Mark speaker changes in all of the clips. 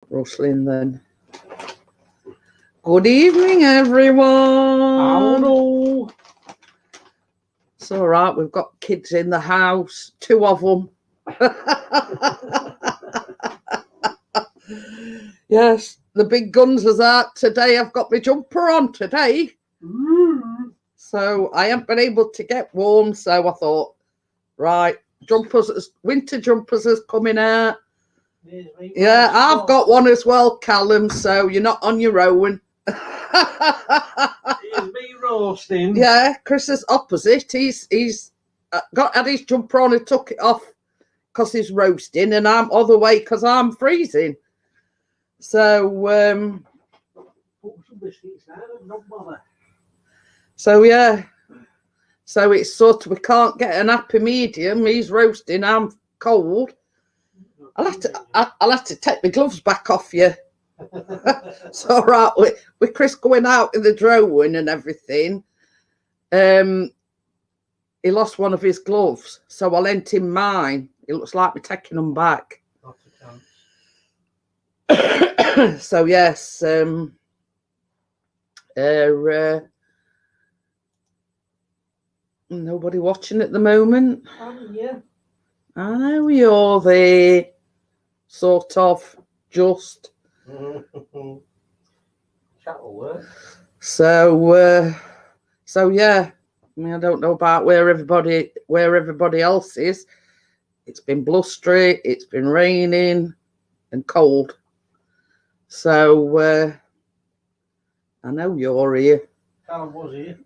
Speaker 1: Rustling then. Good evening, everyone.
Speaker 2: Hello.
Speaker 1: It's all right. We've got kids in the house, 2 of them. Yes, the big guns is out today. I've got my jumper on today. So I haven't been able to get warm. So I thought, right, winter jumpers is coming out. Yeah, I've got one as well, Callum. So you're not on your own.
Speaker 2: Here's me roasting.
Speaker 1: Yeah, Chris is opposite. He's had his jumper on and took it off because he's roasting, and I'm other way because I'm freezing. So yeah. So it's sort of, we can't get an happy medium. He's roasting, I'm cold. I'll have to take my gloves back off you. It's all right with Chris going out in the drone and everything. He lost one of his gloves, so I lent him mine. It looks like we're taking them back. So yes, nobody watching at the moment.
Speaker 2: Yeah.
Speaker 1: I know you're there, sort of, just.
Speaker 2: Chat will work.
Speaker 1: So yeah. I mean, I don't know about where everybody else is. It's been blustery, it's been raining and cold. So I know you're here.
Speaker 2: Callum was here.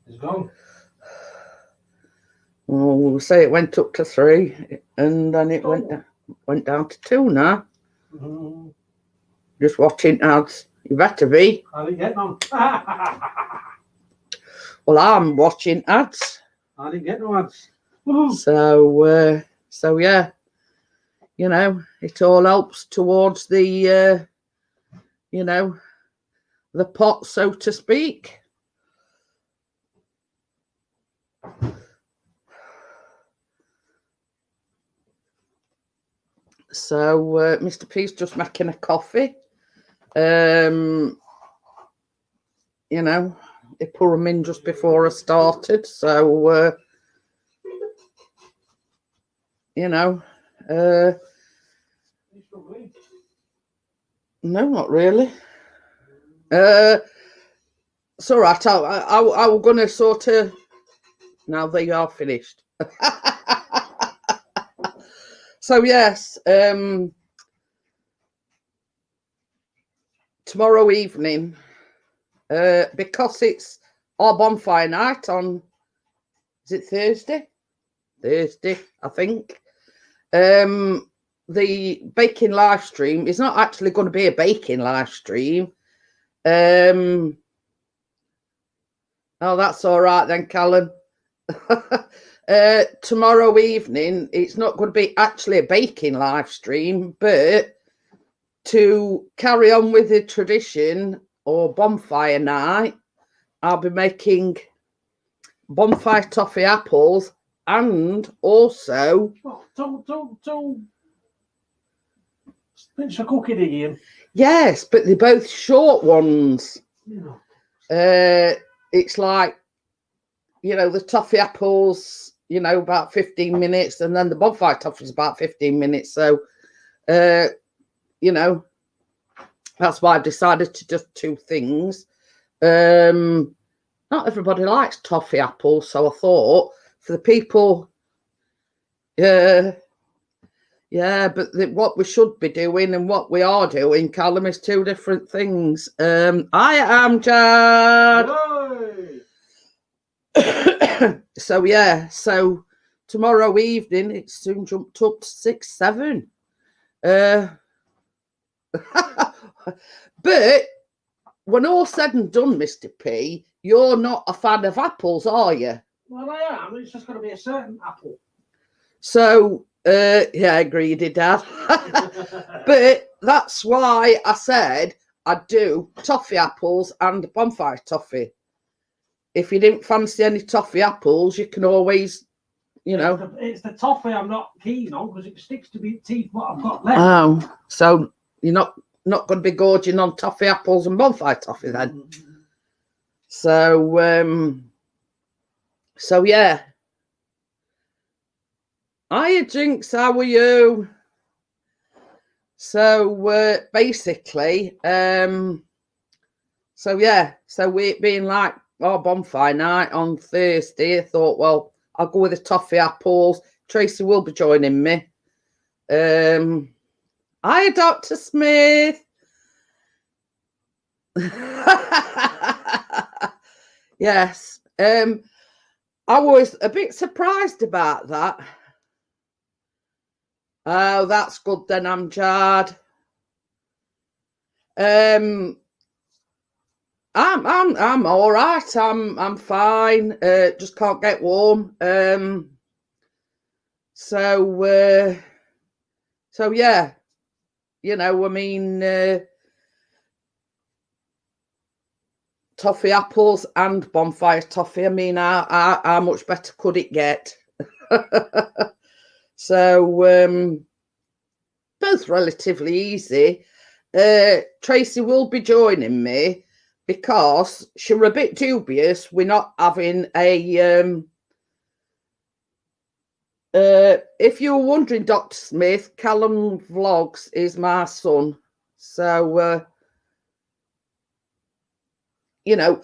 Speaker 2: He's gone.
Speaker 1: Well, we'll say it went up to 3, and then it went down to 2 now. Just watching ads. You better be.
Speaker 2: I didn't get none.
Speaker 1: Well, I'm watching ads.
Speaker 2: I didn't get no ads.
Speaker 1: So yeah, you know, it all helps towards the, the pot, so to speak. So Mr. P's just making a coffee. You know, he put them in just before I started. So, you know, no, not really. It's all right. I was going to sort of, now they are finished. So yes, tomorrow evening, because it's our bonfire night on, is it Thursday? Thursday, I think. The baking live stream is not actually going to be a baking live stream. Oh, that's all right then, Callum. Tomorrow evening, it's not going to be actually a baking live stream, but to carry on with the tradition or bonfire night, I'll be making bonfire toffee apples and also
Speaker 2: Don't pinch a cookie again.
Speaker 1: Yes, but they're both short ones.
Speaker 2: Yeah.
Speaker 1: It's like, you know, the toffee apples, you know, about 15 minutes, and then the bonfire toffee is about 15 minutes. So, you know, that's why I've decided to just 2 things. Not everybody likes toffee apples, so I thought for the people, yeah, but what we should be doing and what we are doing, Callum, is 2 different things. I am Jad. So yeah, so tomorrow evening it's soon jumped up to 6, 7. But when all said and done, Mr. P, you're not a fan of apples, are you?
Speaker 2: Well, I am. It's just going to be a certain apple.
Speaker 1: So yeah, agreed, Dad. But that's why I said I'd do toffee apples and bonfire toffee. If you didn't fancy any toffee apples, you can always you know.
Speaker 2: It's the toffee I'm not keen on because it sticks to my teeth what I've got left.
Speaker 1: Oh, so you're not going to be gorging on toffee apples and bonfire toffee then? So, so yeah. Hiya, Jinx, how are you? So, basically, so yeah, so we being like our bonfire night on Thursday, I thought, well, I'll go with the toffee apples. Tracy will be joining me. Hiya, Dr. Smith. Yes. I was a bit surprised about that. Oh, that's good then, Amjad. I'm all right. I'm fine. Just can't get warm. So yeah, you know, I mean, toffee apples and bonfire toffee. I mean, how much better could it get? So, both relatively easy. Tracy will be joining me because she were a bit dubious. We're not having a if you were wondering, Dr. Smith, Callum Vlogs is my son. So you know,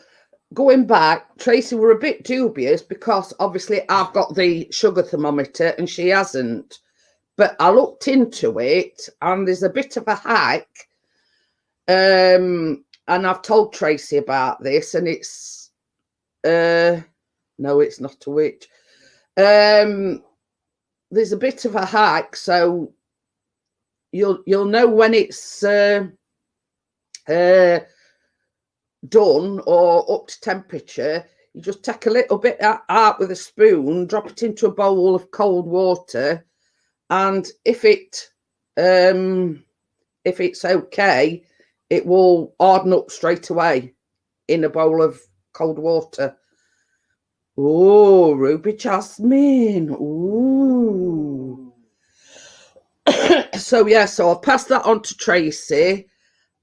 Speaker 1: going back, Tracy were a bit dubious because obviously I've got the sugar thermometer and she hasn't. But I looked into it and there's a bit of a hack. And I've told Tracy about this, and it's no, it's not a witch. There's a bit of a hack, so you'll know when it's done or up to temperature. You just take a little bit out with a spoon, drop it into a bowl of cold water, and if it's okay, it will harden up straight away in a bowl of cold water. Oh, Ruby Jasmine. Ooh. So yeah, so I'll pass that on to Tracy.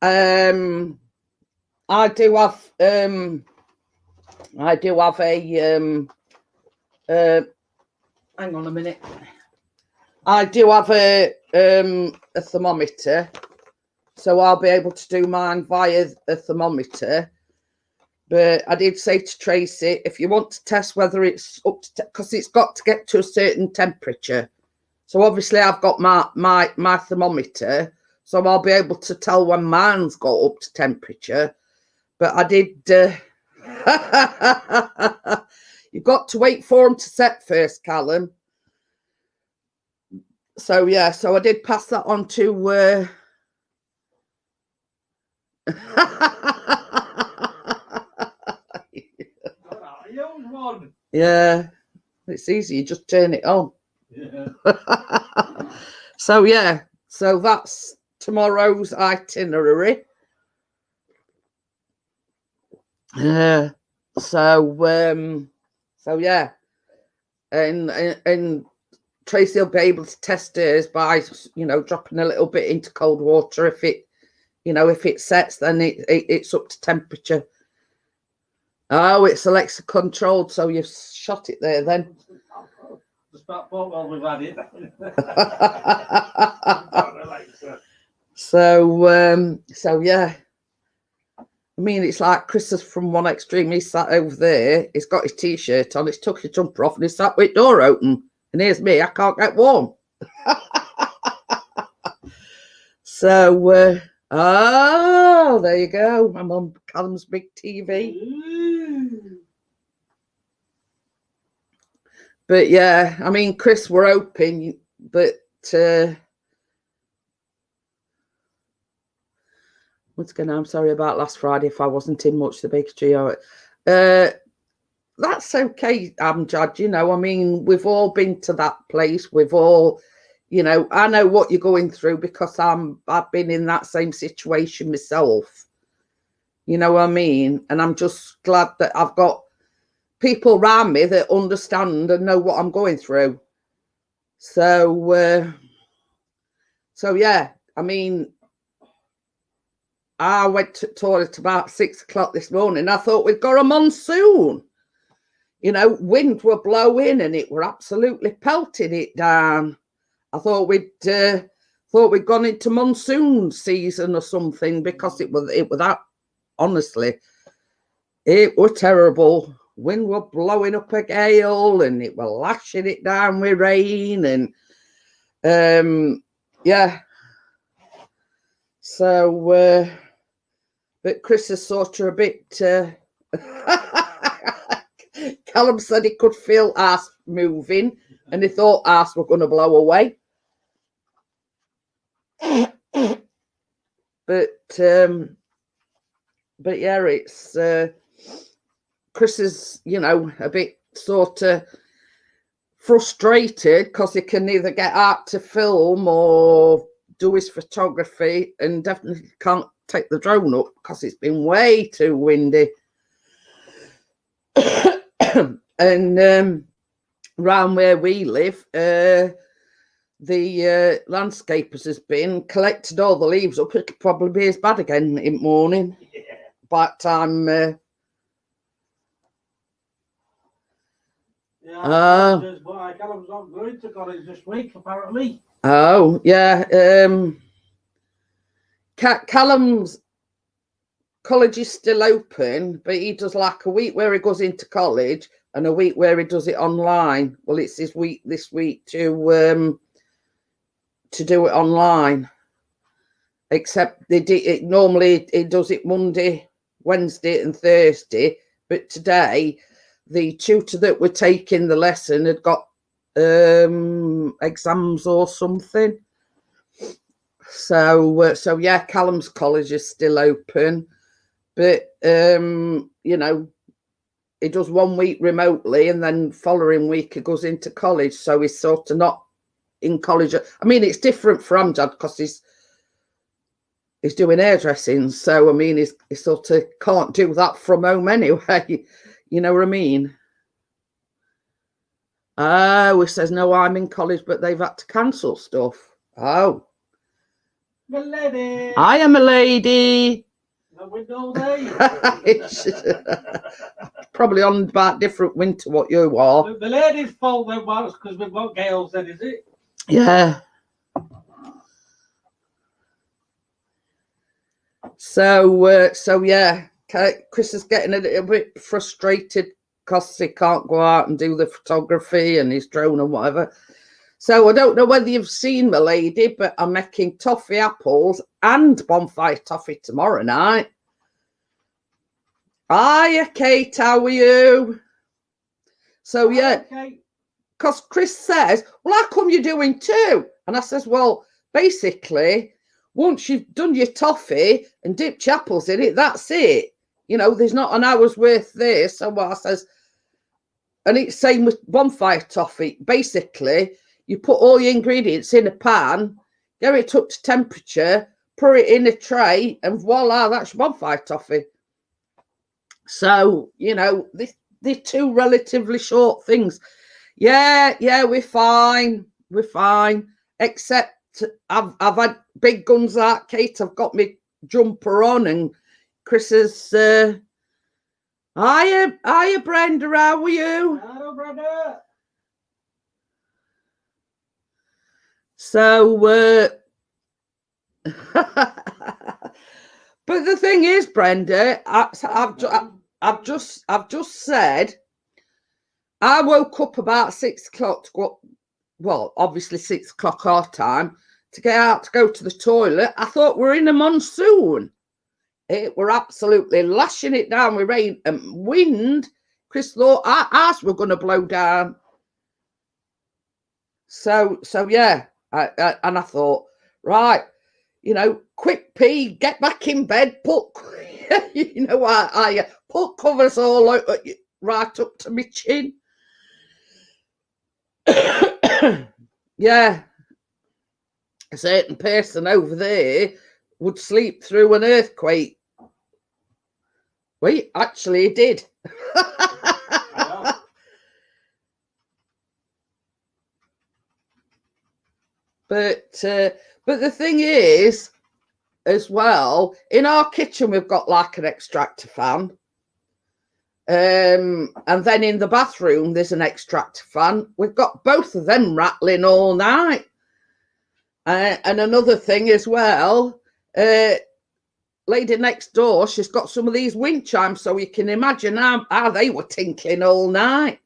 Speaker 1: I do have a hang on a minute. I do have a thermometer, so I'll be able to do mine via a thermometer. But I did say to Tracy, if you want to test whether it's up to, because it's got to get to a certain temperature. So obviously I've got my thermometer, so I'll be able to tell when mine's got up to temperature. But I did, you've got to wait for them to set first, Callum. So yeah, so I did pass that on to yeah, it's easy, you just turn it on.
Speaker 2: Yeah.
Speaker 1: So yeah, so that's tomorrow's itinerary. So yeah, and Tracy will be able to test hers by, you know, dropping a little bit into cold water. If it, you know, if it sets, then it's up to temperature. Oh, it's Alexa controlled, so you've shot it there then.
Speaker 2: Just about thought, well, we've had it.
Speaker 1: So yeah. I mean, it's like Chris is from one extreme. He's sat over there. He's got his t-shirt on. He's took his jumper off and he's sat with the door open. And here's me. I can't get warm. So, oh, there you go. I'm on Callum's big TV. But yeah, I mean, Chris, we're hoping, but once again, I'm sorry about last Friday if I wasn't in much the big trio. That's okay, Amjad. You know, I mean, we've all been to that place. We've all, you know, I know what you're going through because I've been in that same situation myself. You know what I mean? And I'm just glad that I've got people around me that understand and know what I'm going through. So, yeah, I mean, I went to the toilet about 6 o'clock this morning. I thought we'd got a monsoon. You know, wind were blowing and it were absolutely pelting it down. I thought we'd gone into monsoon season or something, because it was that, honestly, it was terrible. Wind were blowing up a gale and it were lashing it down with rain, and yeah. So but Chris is sort of a bit Callum said he could feel arse moving and he thought arse were going to blow away. But yeah, it's Chris is, you know, a bit sort of frustrated because he can neither get out to film or do his photography, and definitely can't take the drone up because it's been way too windy. And round where we live, the landscapers has been collected all the leaves up. It could probably be as bad again in the morning.
Speaker 2: Yeah.
Speaker 1: But I'm
Speaker 2: Callum's not going to college this week, apparently.
Speaker 1: Oh yeah. Callum's college is still open, but he does like a week where he goes into college and a week where he does it online. Well, it's this week to do it online. Except normally he does it Monday, Wednesday, and Thursday. But today, the tutor that were taking the lesson had got exams or something. So yeah, Callum's college is still open, but you know, he does 1 week remotely and then following week he goes into college. So he's sort of not in college. I mean, it's different for Amjad because he's doing hairdressing. So I mean, he sort of can't do that from home anyway. You know what I mean? Oh, he says, no, I'm in college, but they've had to cancel stuff. Oh.
Speaker 2: The lady.
Speaker 1: I am a lady.
Speaker 2: No window day.
Speaker 1: Probably on about different winter what you are.
Speaker 2: The lady's fault then was because we've got gales then, is it?
Speaker 1: Yeah. So yeah, Chris is getting a little bit frustrated because he can't go out and do the photography and his drone and whatever. So I don't know whether you've seen my lady, but I'm making toffee apples and bonfire toffee tomorrow night. Hiya, Kate, how are you? So yeah, because Chris says, well, how come you're doing two? And I says, well, basically, once you've done your toffee and dipped your apples in it, that's it. You know, there's not an hour's worth there. So what I says, and it's same with bonfire toffee. Basically, you put all your ingredients in a pan, get it up to temperature, put it in a tray, and voila, that's your bonfire toffee. So, you know, they're two relatively short things. Yeah, we're fine. We're fine. Except I've had big guns out, Kate. I've got my jumper on, and Chris is hiya, Brenda, how are you?
Speaker 2: Hello, Brenda.
Speaker 1: So but the thing is, Brenda, I've just said I woke up about 6 o'clock to go, well, obviously 6 o'clock our time, to get out to go to the toilet. I thought we're in a monsoon. It were absolutely lashing it down with rain and wind. Chris thought our ass were going to blow down. So yeah, and I thought, right, you know, quick pee, get back in bed, put, you know, I put covers all out, right up to my chin. Yeah, a certain person over there would sleep through an earthquake. Wait, actually, he did. But the thing is, as well, in our kitchen we've got like an extractor fan. And then in the bathroom there's an extractor fan. We've got both of them rattling all night. And another thing as well, lady next door, she's got some of these wind chimes, so you can imagine how they were tinkling all night.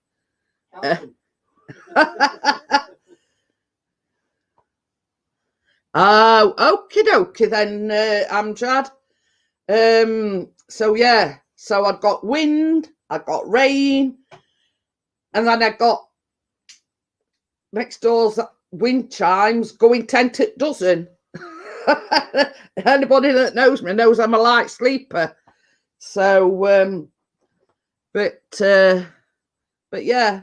Speaker 1: Oh, okie dokie then, Amjad. So yeah, so I've got wind, I got rain, and then I got next door's wind chimes going 10 to dozen. Anybody that knows me knows I'm a light sleeper. So, but yeah.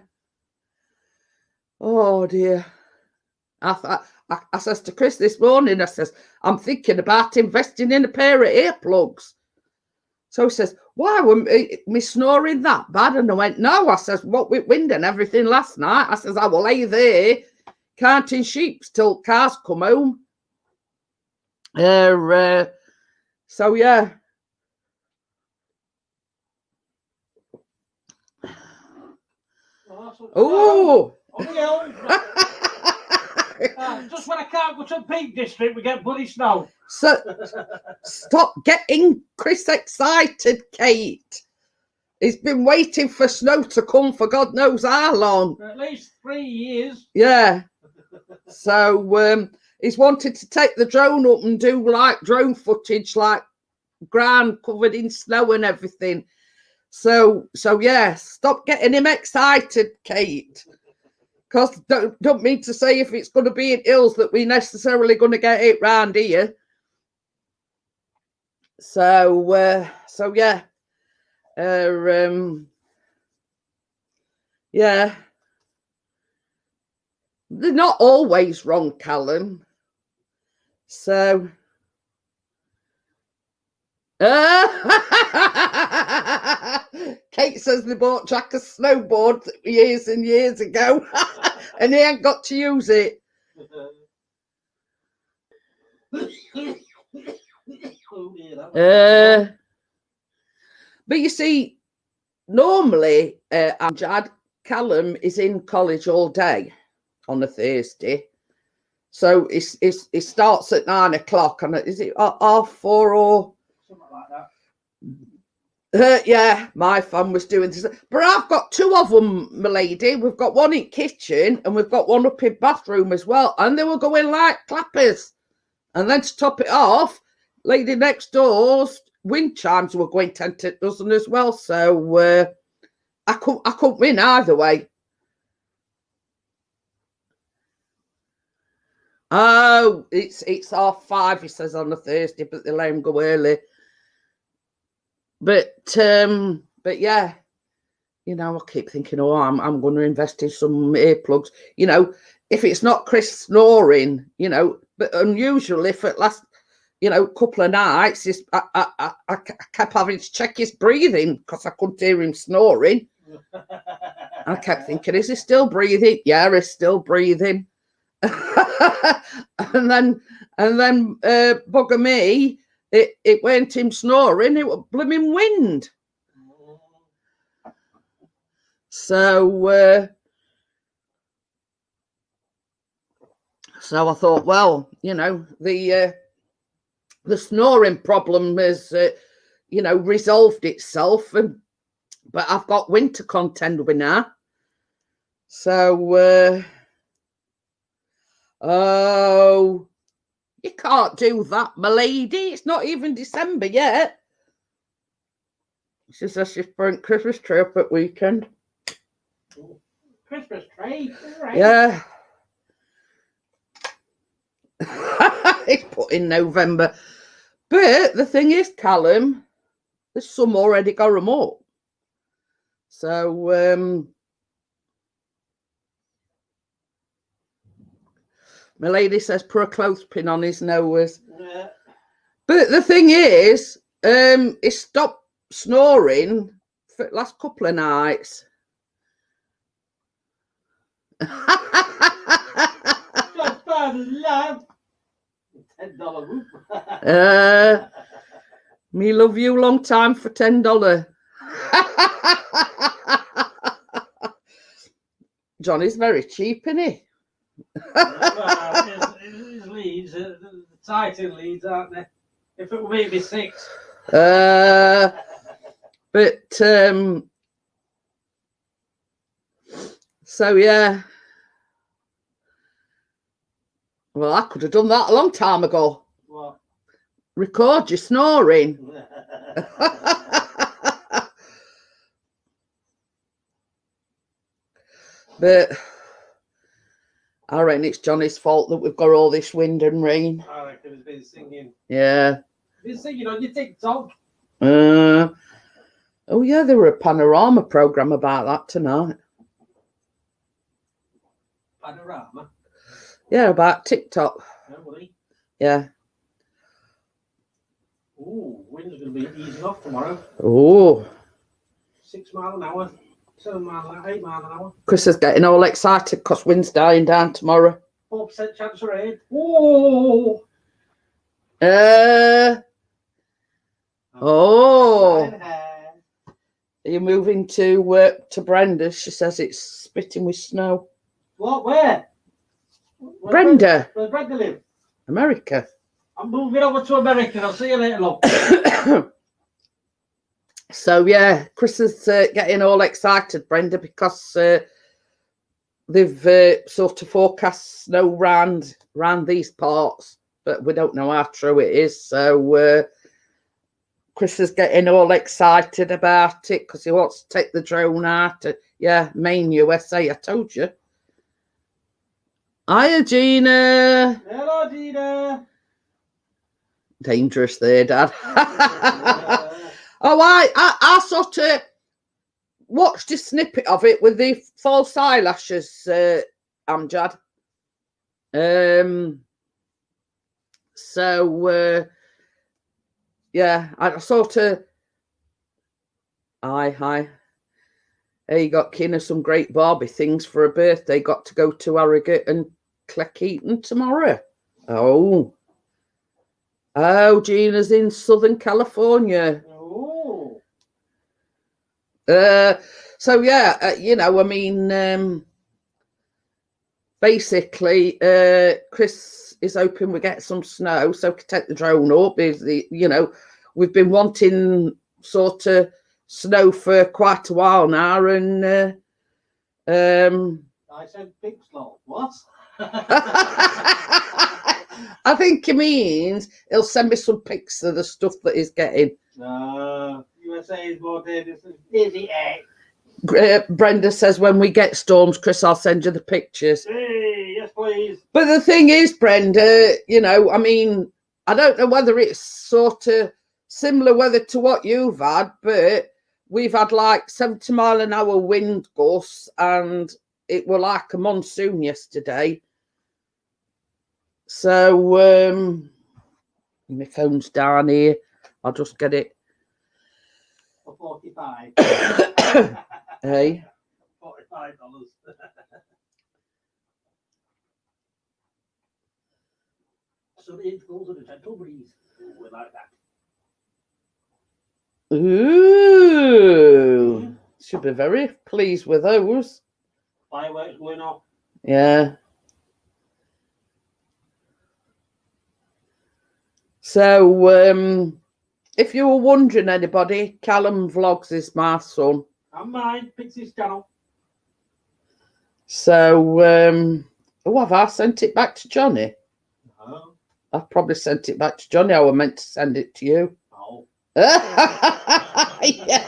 Speaker 1: Oh dear. I says to Chris this morning, I says, I'm thinking about investing in a pair of earplugs. So he says, why were me snoring that bad? And I went, no. I says, what with wind and everything last night? I says, I will lay there counting sheep till cars come home. So yeah. Oh.
Speaker 2: Just when I can't go to the Peak District, we get bloody snow.
Speaker 1: So stop getting Chris excited, Kate. He's been waiting for snow to come for God knows how long.
Speaker 2: For at least 3 years.
Speaker 1: Yeah. So he's wanted to take the drone up and do like drone footage, like ground covered in snow and everything. So yeah, stop getting him excited, Kate. Because don't mean to say if it's going to be in hills that we necessarily going to get it round here. So yeah. Yeah. They're not always wrong, Callum. So Kate says they bought Jack a snowboard years and years ago and he ain't got to use it. But you see, normally Amjad, Callum is in college all day on a Thursday. So it starts at 9 o'clock and is it 4:30 or
Speaker 2: something like that?
Speaker 1: Yeah, my fun was doing this. But I've got two of them, my lady. We've got one in kitchen and we've got one up in bathroom as well. And they were going like clappers. And then to top it off, lady next door's wind chimes were going 10 to dozen as well. So I couldn't win either way. Oh, it's 5:30, he says, on a Thursday, but they let him go early. But yeah, you know, I keep thinking, oh, I'm going to invest in some earplugs. You know, if it's not Chris snoring, you know, but unusually for the last, you know, couple of nights, I kept having to check his breathing because I couldn't hear him snoring. I kept thinking, is he still breathing? Yeah, he's still breathing. and then bugger me, it weren't him snoring, it was blooming wind. So I thought, well, you know, the snoring problem has you know, resolved itself, but I've got wind to contend with now. So oh, you can't do that, my lady. It's not even December yet. She says she's putting Christmas tree up at weekend.
Speaker 2: Christmas tree? Right.
Speaker 1: Yeah. It's put in November. But the thing is, Callum, there's some already got them up. So my lady says put a clothespin on his nose. Yeah. But the thing is, he stopped snoring for the last couple of nights.
Speaker 2: Stop $10 whoop.
Speaker 1: Me love you long time for $10. Johnny's very cheap, isn't he?
Speaker 2: Well, his leads, the tight in leads, aren't they? If it were me, it'd be 6.
Speaker 1: But so yeah. Well, I could have done that a long time ago.
Speaker 2: What?
Speaker 1: Record you snoring. But I reckon it's Johnny's fault that we've got all this wind and rain.
Speaker 2: I reckon he's been singing.
Speaker 1: Yeah.
Speaker 2: He's singing on your TikTok.
Speaker 1: Oh yeah, there were a panorama program about that tonight.
Speaker 2: Panorama?
Speaker 1: Yeah, about TikTok.
Speaker 2: Nobody.
Speaker 1: Yeah.
Speaker 2: Ooh, wind's going to be easing off tomorrow.
Speaker 1: Oh.
Speaker 2: 6 miles an hour. 7 miles an hour, 8 miles an hour.
Speaker 1: Chris is getting all excited because wind's dying down tomorrow.
Speaker 2: 4% chance of rain. Oh.
Speaker 1: Oh. Are you moving to Brenda? She says it's spitting with snow.
Speaker 2: What? Where?
Speaker 1: Brenda.
Speaker 2: Where's Brenda live?
Speaker 1: America.
Speaker 2: I'm moving over to America. I'll see you later, love.
Speaker 1: So yeah, Chris is getting all excited, Brenda, because they've sort of forecast snow round these parts, but we don't know how true it is. So Chris is getting all excited about it because he wants to take the drone out to, Maine, USA. I told you. Hiya, Gina.
Speaker 2: Hello, Gina.
Speaker 1: Dangerous there, Dad. Oh, I sort of watched a snippet of it with the false eyelashes, Amjad. So I sort of. Hi. He got Kina some great Barbie things for her birthday. Got to go to Harrogate and Cleckheaton tomorrow. Oh, Gina's in Southern California.
Speaker 2: Oh.
Speaker 1: So yeah, I mean, basically, Chris is hoping we get some snow so we can take the drone up. We've been wanting sort of snow for quite a while now, and
Speaker 2: I said big snow. What?
Speaker 1: I think he means he'll send me some pics of the stuff that he's getting.
Speaker 2: USA is more dangerous than Disney egg.
Speaker 1: Brenda says when we get storms, Chris, I'll send you the pictures.
Speaker 2: Hey, yes, please.
Speaker 1: But the thing is, Brenda, I mean, I don't know whether it's sort of similar weather to what you've had, but we've had like 70-mile-an-hour wind gusts, and it were like a monsoon yesterday. So my phone's down here. I'll just get it.
Speaker 2: For 45.
Speaker 1: Hey.
Speaker 2: $45. So the intervals of a gentle breeze. Ooh, we like that.
Speaker 1: Ooh. Should be very pleased with those.
Speaker 2: Fireworks going off.
Speaker 1: Yeah. So, if you were wondering, anybody, Callum Vlogs is my son.
Speaker 2: And mine, Pixie's channel.
Speaker 1: So, have I sent it back to Johnny?
Speaker 2: No.
Speaker 1: I've probably sent it back to Johnny. I was meant to send it to you.
Speaker 2: Oh.
Speaker 1: Yeah.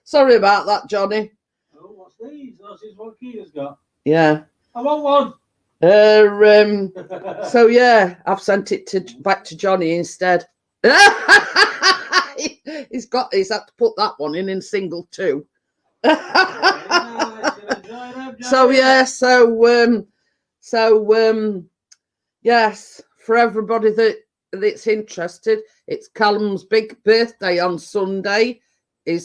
Speaker 1: Sorry about that, Johnny.
Speaker 2: Oh, what's these? This is what Kina's got.
Speaker 1: Yeah.
Speaker 2: I want one.
Speaker 1: So yeah, I've sent it back to Johnny instead. He's had to put that one in single too. So yeah, yes, for everybody that's interested, it's Callum's big birthday on Sunday. I'm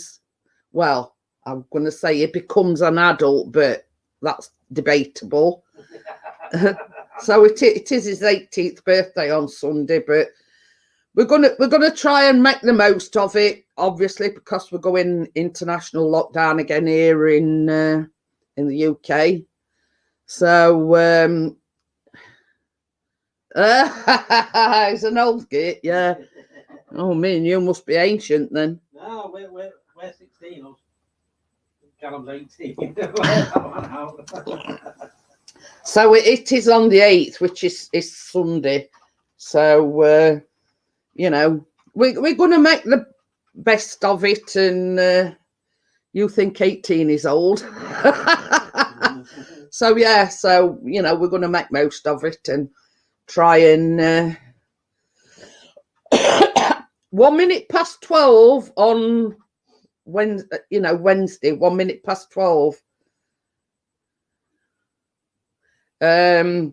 Speaker 1: going to say he becomes an adult, but that's debatable. So it is his 18th birthday on Sunday, but we're gonna try and make the most of it, obviously, because we're going international lockdown again here in the UK. So it's an old git, yeah. Oh, me and you must be ancient then.
Speaker 2: No, we're 16. Callum's 18.
Speaker 1: So it is on the 8th, which is Sunday. So you know, we're going to make the best of it, and you think 18 is old. So yeah, so you know, we're going to make most of it and try and 1 minute past 12 on Wednesday, 1 minute past 12. But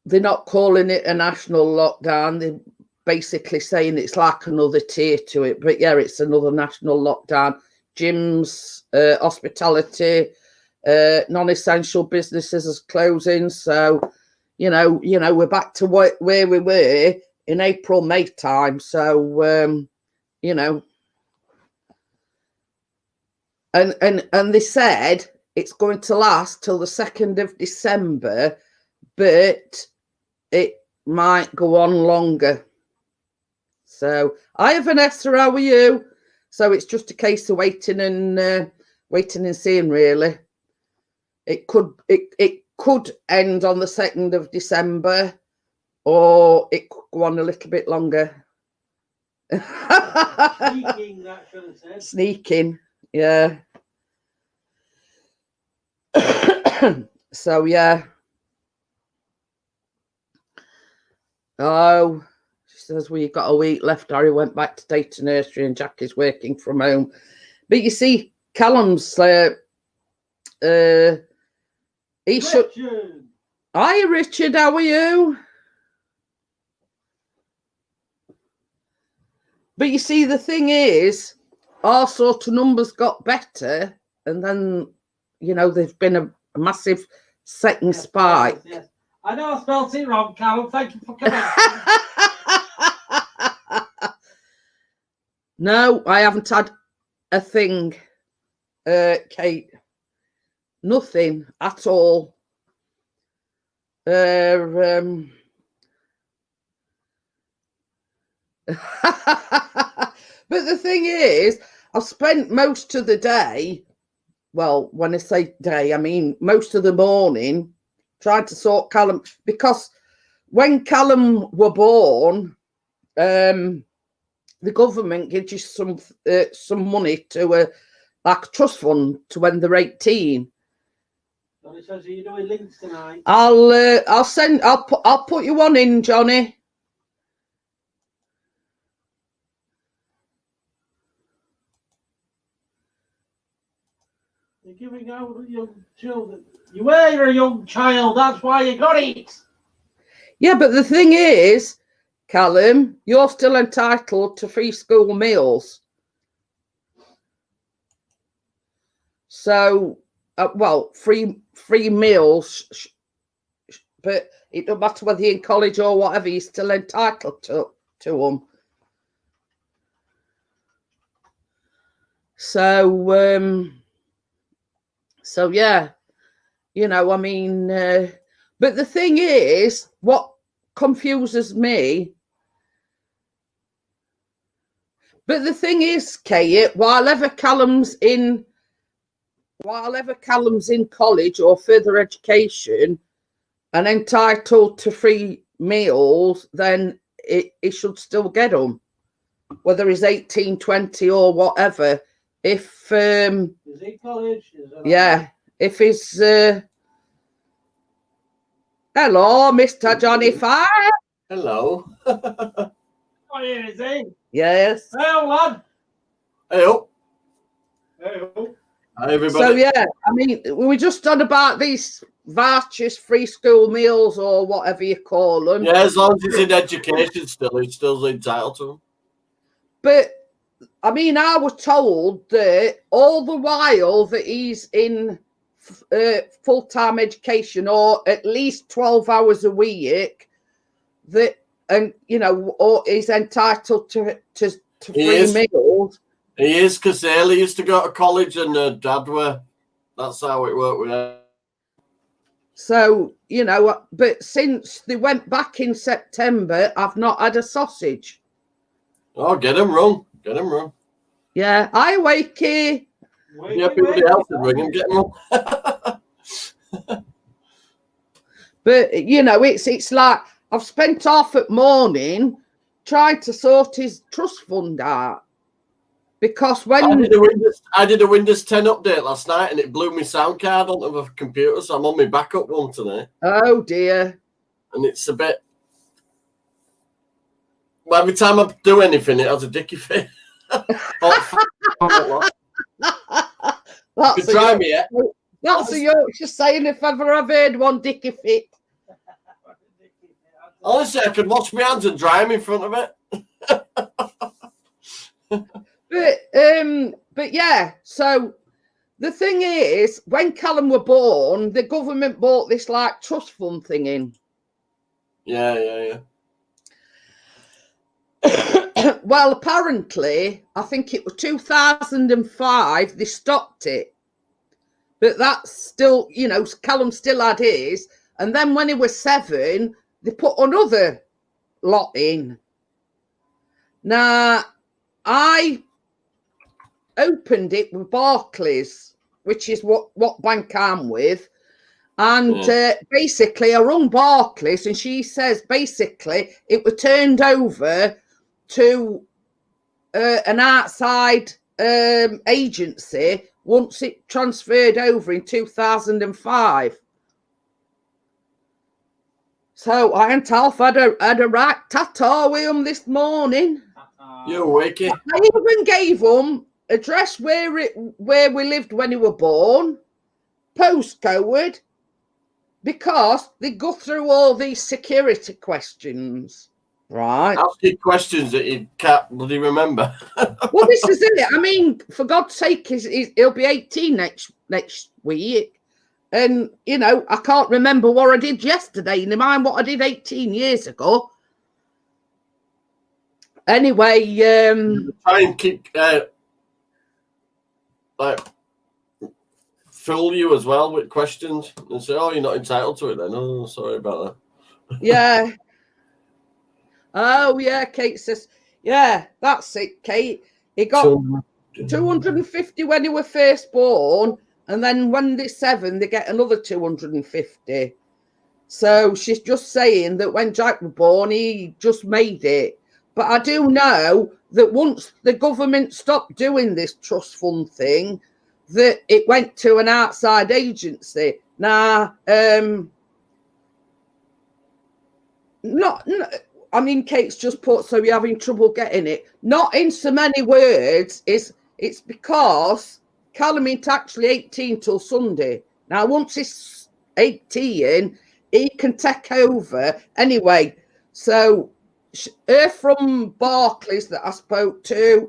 Speaker 1: they're not calling it a national lockdown. They're basically saying it's like another tier to it. But yeah, it's another national lockdown. Gyms, hospitality, non-essential businesses is closing. So, you know, we're back to where we were in April, May time. So, you know, and they said it's going to last till the 2nd of December, but it might go on longer. So I have Vanessa, how are you? So it's just a case of waiting and seeing, really. It could end on the 2nd of December, or it could go on a little bit longer.
Speaker 2: Sneaking, that should have said.
Speaker 1: Sneaking, yeah. So yeah. Oh, she says, well, you've got a week left. Harry went back to day to nursery and Jack is working from home. But you see, Callum's he should. Hi, Richard, how are you? But you see, the thing is, our sort of numbers got better, and then, you know, there's been a massive second spike.
Speaker 2: Yes. I know I spelled it wrong, Callum. Thank you for coming.
Speaker 1: No, I haven't had a thing, Kate. Nothing at all. But the thing is, I've spent most of the day, well, when I say day, I mean most of the morning, trying to sort Callum, because when Callum were born, the government gives you some money to like a trust fund to when they're 18.
Speaker 2: Johnny says, are you doing links tonight?
Speaker 1: I'll put you on in, Johnny.
Speaker 2: You're giving out young children. You were a young child, that's why you got it.
Speaker 1: Yeah, but the thing is, Callum, you're still entitled to free school meals. So, well, free meals, but it don't matter whether you're in college or whatever, you're still entitled to them. So yeah, you know, I mean, but the thing is, what confuses me. But the thing is, Kate, while ever Callum's in college or further education and entitled to free meals, then it should still get them, whether he's 18, 20 or whatever. If
Speaker 2: is he college?
Speaker 1: Yeah, if he's hello, Mr. Johnny Fire.
Speaker 3: Hello.
Speaker 2: Oh, here is he.
Speaker 1: Yes.
Speaker 2: Hey, lad.
Speaker 3: Hey-o.
Speaker 2: Hey-o.
Speaker 3: Hi, everybody.
Speaker 1: So yeah, I mean, we were just on about these vouchers, free school meals, or whatever you call them.
Speaker 3: Yeah, as long as he's in education still, he's still entitled to them.
Speaker 1: But I mean, I was told that all the while that he's in full-time education or at least 12 hours a week, that, and you know, or is entitled to free meals.
Speaker 3: He is, because Haley used to go to college and her dad were. That's how it worked with her.
Speaker 1: So, you know, but since they went back in September, I've not had a sausage.
Speaker 3: Oh, get him wrong. Get him wrong.
Speaker 1: Yeah, I wakey.
Speaker 3: Yeah, everybody else would ring him, get him wrong.
Speaker 1: But, you know, it's like I've spent half at morning trying to sort his trust fund out. Because when
Speaker 3: I did a Windows 10 update last night and it blew my sound card onto the computer, so I'm on my backup one today.
Speaker 1: Oh dear.
Speaker 3: And it's a bit. Well, every time I do anything, it has a dicky fit.
Speaker 1: That's
Speaker 3: a try me, yeah.
Speaker 1: That's a Yorkshire saying if ever I've heard one, dicky fit.
Speaker 3: Honestly, I could wash my hands and dry them in front of it.
Speaker 1: But yeah, so the thing is, when Callum were born, the government bought this like trust fund thing in.
Speaker 3: Yeah.
Speaker 1: Well, apparently, I think it was 2005, they stopped it. But that's still, you know, Callum still had his. And then when he was 7, they put another lot in. Now, I opened it with Barclays, which is what bank I'm with. And basically, I rung Barclays and she says basically it was turned over to an outside agency once it transferred over in 2005. So I and Alf had a right ta-ta with them this morning.
Speaker 3: You're wakey.
Speaker 1: I even gave them address where we lived when he were born, postcode, because they go through all these security questions. Right.
Speaker 3: Asking questions that you can't bloody remember.
Speaker 1: Well, this is it. I mean, for God's sake, he'll be 18 next week. And, you know, I can't remember what I did yesterday. Never mind what I did 18 years ago. Anyway,
Speaker 3: try and keep like fool you as well with questions and say, "Oh, you're not entitled to it." Then, oh, sorry about that.
Speaker 1: Yeah. Oh, yeah, Kate says, yeah, that's it, Kate. He got 250 when he was first born, and then when they're 7, they get another 250. So she's just saying that when Jack was born, he just made it. But I do know that once the government stopped doing this trust fund thing, that it went to an outside agency. Now, I mean, Kate's just put, so you're having trouble getting it. Not in so many words. It's because Callum ain't actually 18 till Sunday. Now, once he's 18, he can take over. Anyway, so her from Barclays that I spoke to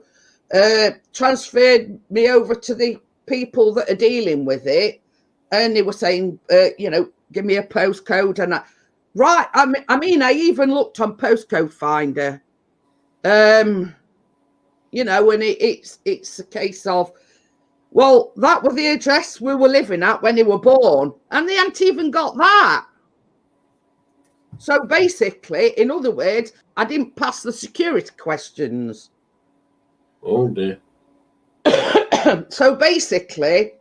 Speaker 1: transferred me over to the people that are dealing with it. And they were saying, you know, give me a postcode and that. Right, I mean, I even looked on Postcode Finder, you know, and it's a case of, well, that was the address we were living at when they were born, and they hadn't even got that. So basically, in other words, I didn't pass the security questions.
Speaker 3: Oh dear.
Speaker 1: So basically,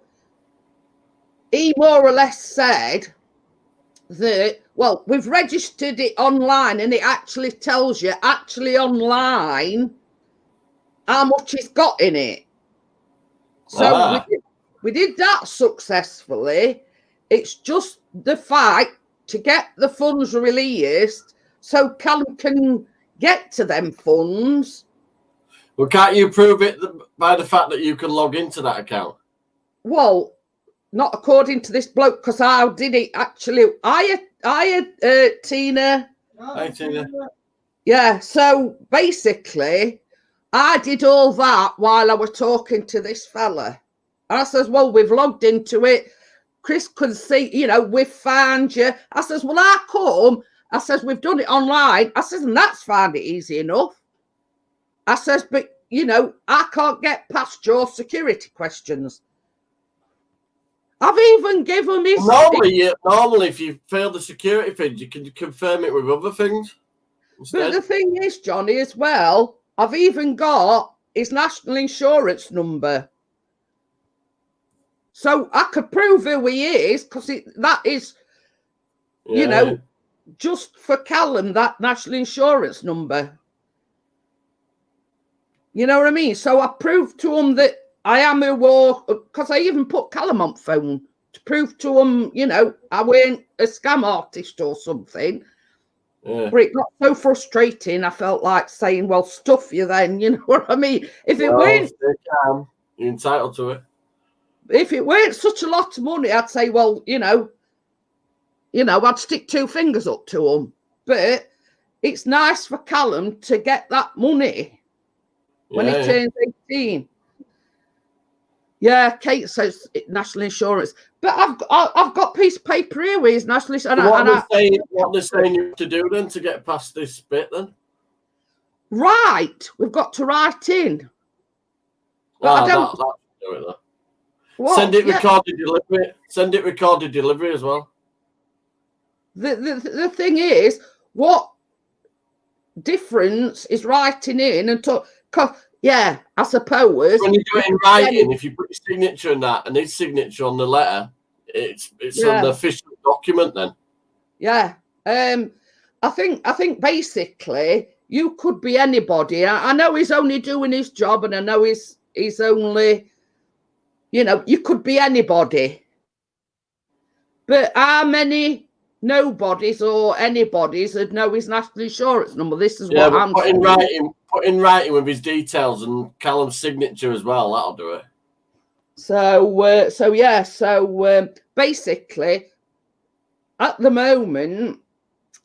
Speaker 1: he more or less said that, well, we've registered it online and it actually tells you online how much it's got in it. So we did that successfully. It's just the fight to get the funds released so Callum can get to them funds.
Speaker 3: Well, can't you prove it by the fact that you can log into that account?
Speaker 1: Well, not according to this bloke, because I did it actually. I had Tina.
Speaker 3: Hi, Tina.
Speaker 1: Yeah, so basically, I did all that while I was talking to this fella. And I says, well, we've logged into it. Chris could see, you know, we've found you. I says, well, I come. I says, we've done it online. I says, and that's found it easy enough. I says, but, you know, I can't get past your security questions. I've even given his...
Speaker 3: Normally, if you fail the security things, you can confirm it with other things instead.
Speaker 1: But the thing is, Johnny, as well, I've even got his national insurance number. So I could prove who he is, because that is, you know, just for Callum, that national insurance number. You know what I mean? So I proved to him that I am who war, because I even put Callum on phone to prove to him, you know, I weren't a scam artist or something.
Speaker 3: Yeah.
Speaker 1: But it got so frustrating, I felt like saying, well, stuff you then, you know what I mean? If it weren't...
Speaker 3: You're entitled to it.
Speaker 1: If it weren't such a lot of money, I'd say, well, you know, I'd stick two fingers up to them. But it's nice for Callum to get that money when he turns 18. Yeah, Kate says national insurance, but I've got a piece of paper here with his national insurance.
Speaker 3: What they're saying you have to do then to get past this bit then?
Speaker 1: Right, we've got to write in. But I don't
Speaker 3: do it though.
Speaker 1: What?
Speaker 3: Send it recorded delivery. Send it recorded delivery as well.
Speaker 1: The thing is, what difference is writing in and yeah, I suppose.
Speaker 3: When you do it in writing, if you put your signature in that and his signature on the letter, it's an official document then. Yeah.
Speaker 1: I think basically you could be anybody. I know he's only doing his job, and I know he's only, you know, you could be anybody. But how many nobodies or anybody's would know his national insurance number? This is what I'm saying.
Speaker 3: Put in writing with his details and Callum's signature as well. That'll do it.
Speaker 1: So basically, at the moment,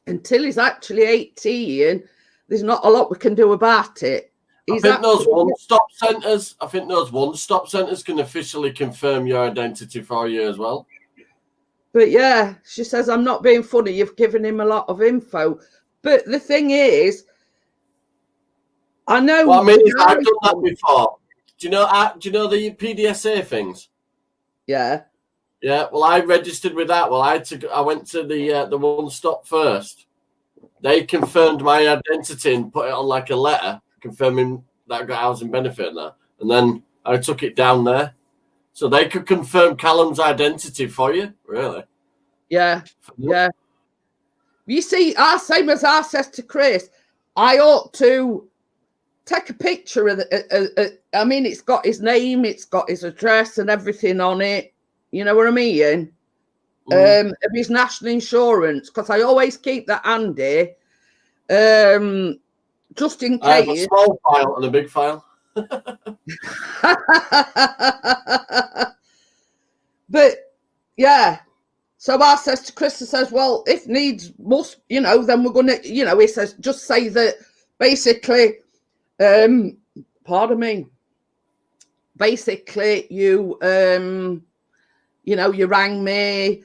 Speaker 1: until he's actually 18, there's not a lot we can do about it.
Speaker 3: I think those one-stop centres can officially confirm your identity for you as well.
Speaker 1: But yeah, she says, I'm not being funny. You've given him a lot of info. But the thing is, I know.
Speaker 3: Well, I mean, I've done that before. Do you know the PDSA things?
Speaker 1: Yeah.
Speaker 3: Yeah. Well, I registered with that. Well, I went to the one stop first. They confirmed my identity and put it on like a letter confirming that I got housing benefit and that. And then I took it down there. So they could confirm Callum's identity for you, really.
Speaker 1: Yeah. Yeah. You see, same as I says to Chris, I ought to take a picture of I mean, it's got his name, it's got his address and everything on it. You know what I mean? Of his national insurance, because I always keep that handy, just in case.
Speaker 3: I have a small file and a big file.
Speaker 1: But yeah, so I says to Chris, I says, well, if needs must, you know, then we're gonna, you know, he says, just say that basically, pardon me, basically you you know, you rang me,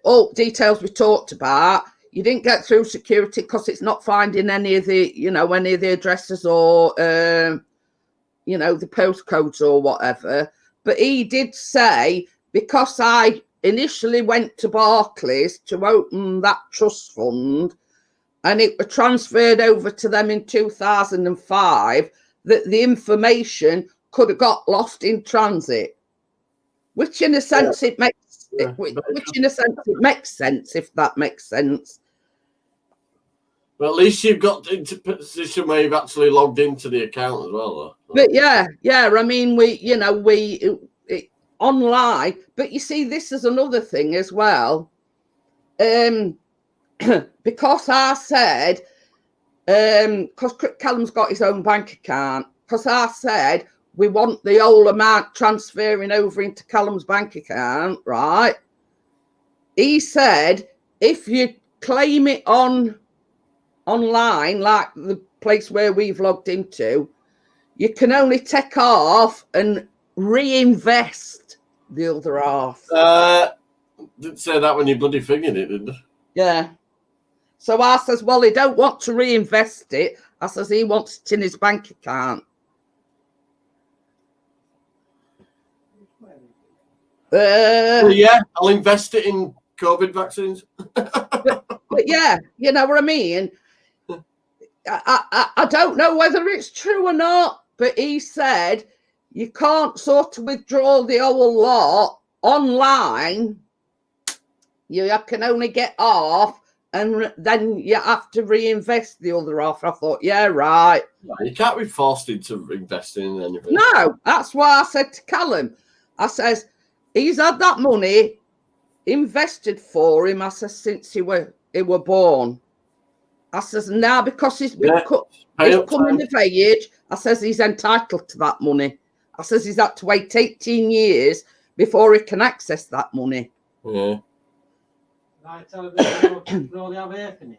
Speaker 1: all details we talked about. You didn't get through security because it's not finding any of the, you know, any of the addresses or you know, the postcodes or whatever. But he did say, because I initially went to Barclays to open that trust fund and it was transferred over to them in 2005, that the information could have got lost in transit, which in a sense it makes, which in a sense it makes sense, if that makes sense.
Speaker 3: Well, at least you've got into a position where you've actually logged into the account as well, though.
Speaker 1: But yeah, I mean, we online, but you see, this is another thing as well. Because I said, because Callum's got his own bank account, because I said we want the whole amount transferring over into Callum's bank account, right? He said, if you claim it online, like the place where we've logged into, you can only take off and reinvest the other half.
Speaker 3: Didn't say that when you bloody figured it, did you?
Speaker 1: Yeah. So I says, well, he don't want to reinvest it. I says he wants it in his bank account.
Speaker 3: Yeah, I'll invest it in COVID vaccines.
Speaker 1: But yeah, you know what I mean? I don't know whether it's true or not, but he said you can't sort of withdraw the whole lot online. You can only get half, and then you have to reinvest the other half. I thought, yeah, right.
Speaker 3: You can't be forced into investing in anything.
Speaker 1: No, that's why I said to Callum, I says, he's had that money invested for him, I says, since he were born. I says, now because he's coming of age, I says he's entitled to that money. I says he's had to wait 18 years before he can access that money.
Speaker 3: Yeah.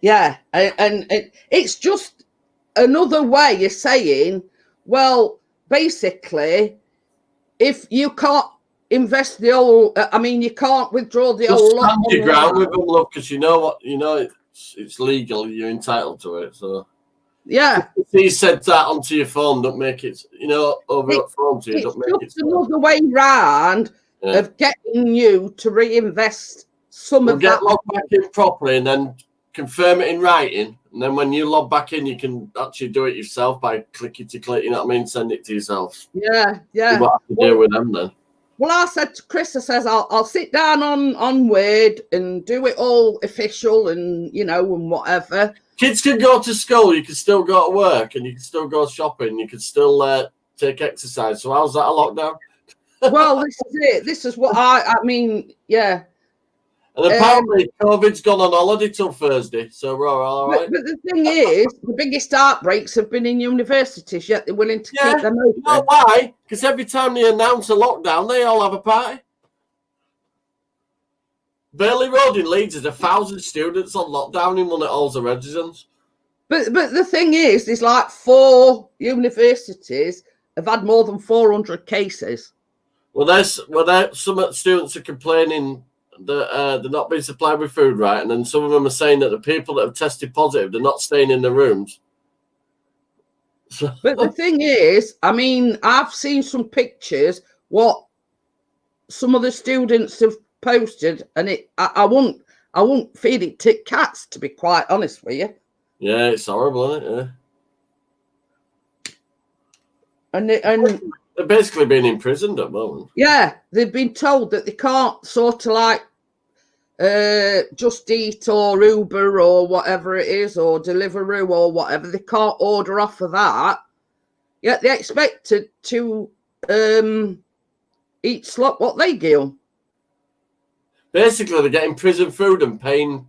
Speaker 1: Yeah, and it's just another way of saying, well, basically, if you can't invest the whole, I mean, you can't withdraw the whole lot.
Speaker 3: Stand your ground with them, look, because you know what, it's legal. You're entitled to it. So
Speaker 1: yeah,
Speaker 3: if he said that onto your phone, don't make it. Over the phone to you, don't make it.
Speaker 1: It's another way round of getting you to reinvest some of that.
Speaker 3: Get logged back in properly, and then confirm it in writing. And then when you log back in, you can actually do it yourself by clicking to click. You know what I mean? Send it to yourself.
Speaker 1: Yeah.
Speaker 3: You won't have to deal with them then.
Speaker 1: Well, I said to Chris, I says, I'll sit down on Word and do it all official and, and whatever.
Speaker 3: Kids can go to school, you can still go to work, and you can still go shopping, you can still take exercise. So how's that a lockdown?
Speaker 1: Well, this is it. This is what I mean, yeah.
Speaker 3: And apparently COVID's gone on holiday till Thursday, so we're all right.
Speaker 1: But the thing is, the biggest outbreaks have been in universities, yet they're willing to keep them open.
Speaker 3: You know why? Because every time they announce a lockdown, they all have a party. Burley Road in Leeds is 1,000 students on lockdown in one of all the residents. But
Speaker 1: the thing is like 4 universities have had more than 400 cases.
Speaker 3: Well, some students are complaining that they're not being supplied with food right, and then some of them are saying that the people that have tested positive, they're not staying in the rooms.
Speaker 1: But the thing is, I mean, I've seen some pictures what some of the students have posted, and I won't feed it to cats, to be quite honest with you.
Speaker 3: Yeah, it's horrible, isn't it?
Speaker 1: Yeah. And
Speaker 3: they're basically being imprisoned at the moment.
Speaker 1: Yeah, they've been told that they can't sort of like Just Eat or Uber or whatever it is, or Deliveroo or whatever. They can't order off of that. Yet they're expected to eat slot what they give.
Speaker 3: Basically, they're getting prison food and paying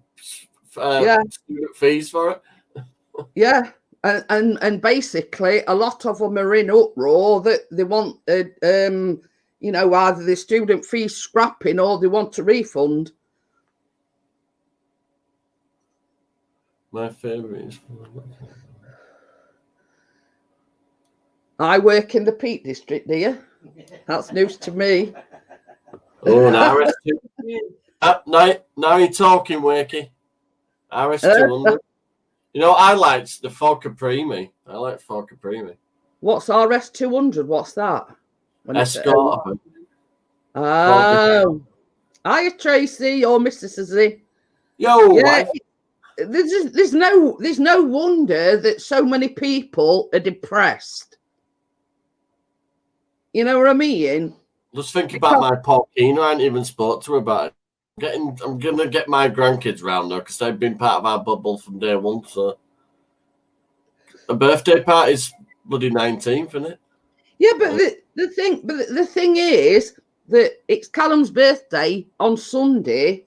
Speaker 3: student fees for it.
Speaker 1: Yeah. And basically, a lot of them are in uproar that they want, either the student fee scrapping or they want a refund.
Speaker 3: My favourite is...
Speaker 1: I work in the Peak District, do you? That's news to me.
Speaker 3: Oh, now you're talking, Wakey. RS200. I liked the Ford Caprimi. I like Ford Caprimi.
Speaker 1: What's RS200? What's that?
Speaker 3: Escort.
Speaker 1: Oh. Hiya, Tracy or Mr. Suzy.
Speaker 3: Yo,
Speaker 1: yeah, there's no wonder that so many people are depressed. You know what I mean?
Speaker 3: Just think about my Porkina. I haven't even spoke to her about it. I'm gonna get my grandkids round though, because they've been part of our bubble from day one. So a birthday party's bloody 19th, isn't it?
Speaker 1: Yeah, but the thing is that it's Callum's birthday on Sunday.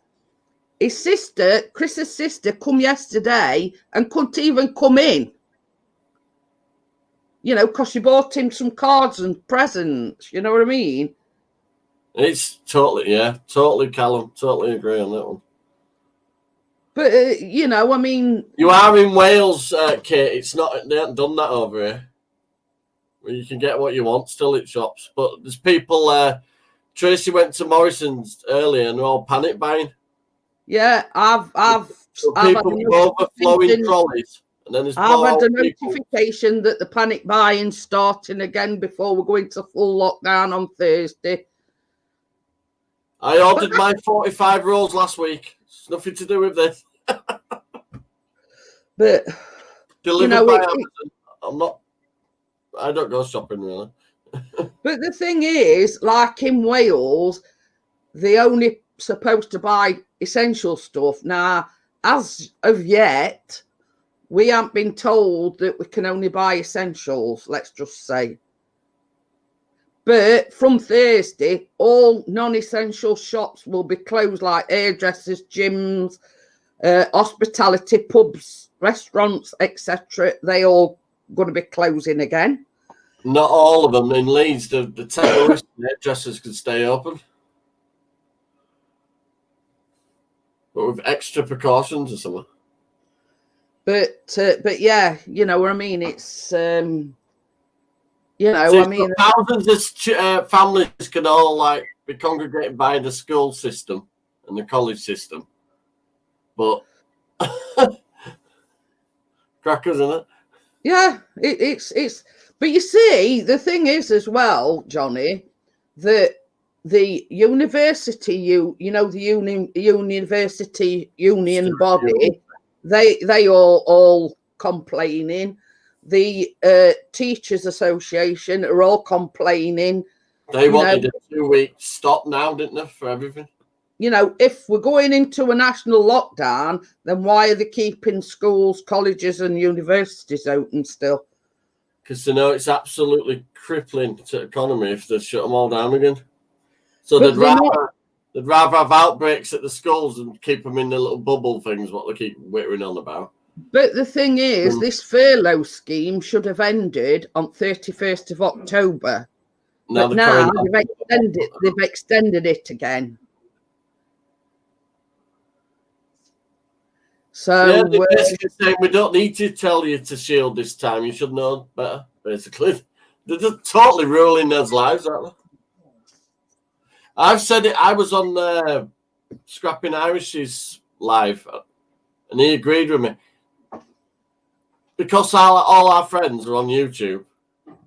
Speaker 1: His sister, Chris's sister, come yesterday and couldn't even come in. Because she bought him some cards and presents. You know what I mean?
Speaker 3: It's totally Callum. Totally agree on that one.
Speaker 1: But, I mean...
Speaker 3: You are in Wales, Kate. It's not... They haven't done that over here. Where you can get what you want still at shops. But there's people Tracy went to Morrison's earlier and they're all panic buying.
Speaker 1: Yeah, I've
Speaker 3: So
Speaker 1: had
Speaker 3: people
Speaker 1: a
Speaker 3: with overflowing
Speaker 1: notification-
Speaker 3: trolleys. And then there's
Speaker 1: I've had a
Speaker 3: people.
Speaker 1: notification that the panic buying's starting again before we're going to full lockdown on Thursday.
Speaker 3: I ordered my 45 rolls last week. It's nothing to do with this.
Speaker 1: But
Speaker 3: Delivered by Amazon. I don't go shopping really.
Speaker 1: But the thing is, like in Wales, they only supposed to buy essential stuff. Now, as of yet, we haven't been told that we can only buy essentials, let's just say. But from Thursday, all non-essential shops will be closed, like hairdressers, gyms, hospitality, pubs, restaurants, etc. They all going to be closing again.
Speaker 3: Not all of them. In Leeds, the terrorist hairdressers can stay open. But with extra precautions or something.
Speaker 1: But yeah, you know what I mean? It's, thousands
Speaker 3: of families can all like be congregated by the school system and the college system. But crackers, isn't it?
Speaker 1: Yeah, it's. But you see, the thing is as well, Johnny, that the university, the university union body, they all complaining. The teachers association are all complaining.
Speaker 3: They wanted a 2-week stop now, didn't they, for everything?
Speaker 1: If we're going into a national lockdown, then why are they keeping schools, colleges and universities open still?
Speaker 3: Because they know it's absolutely crippling to the economy if they shut them all down again. So they'd rather have outbreaks at the schools and keep them in the little bubble things, what they keep whittering on about.
Speaker 1: But the thing is, this furlough scheme should have ended on 31st of October. Now they've extended it again. So
Speaker 3: yeah, they're basically saying we don't need to tell you to shield this time. You should know better, basically. They're just totally ruining their lives, aren't they? I've said it. I was on Scrapping Irish's live, and he agreed with me. Because all our friends are on YouTube,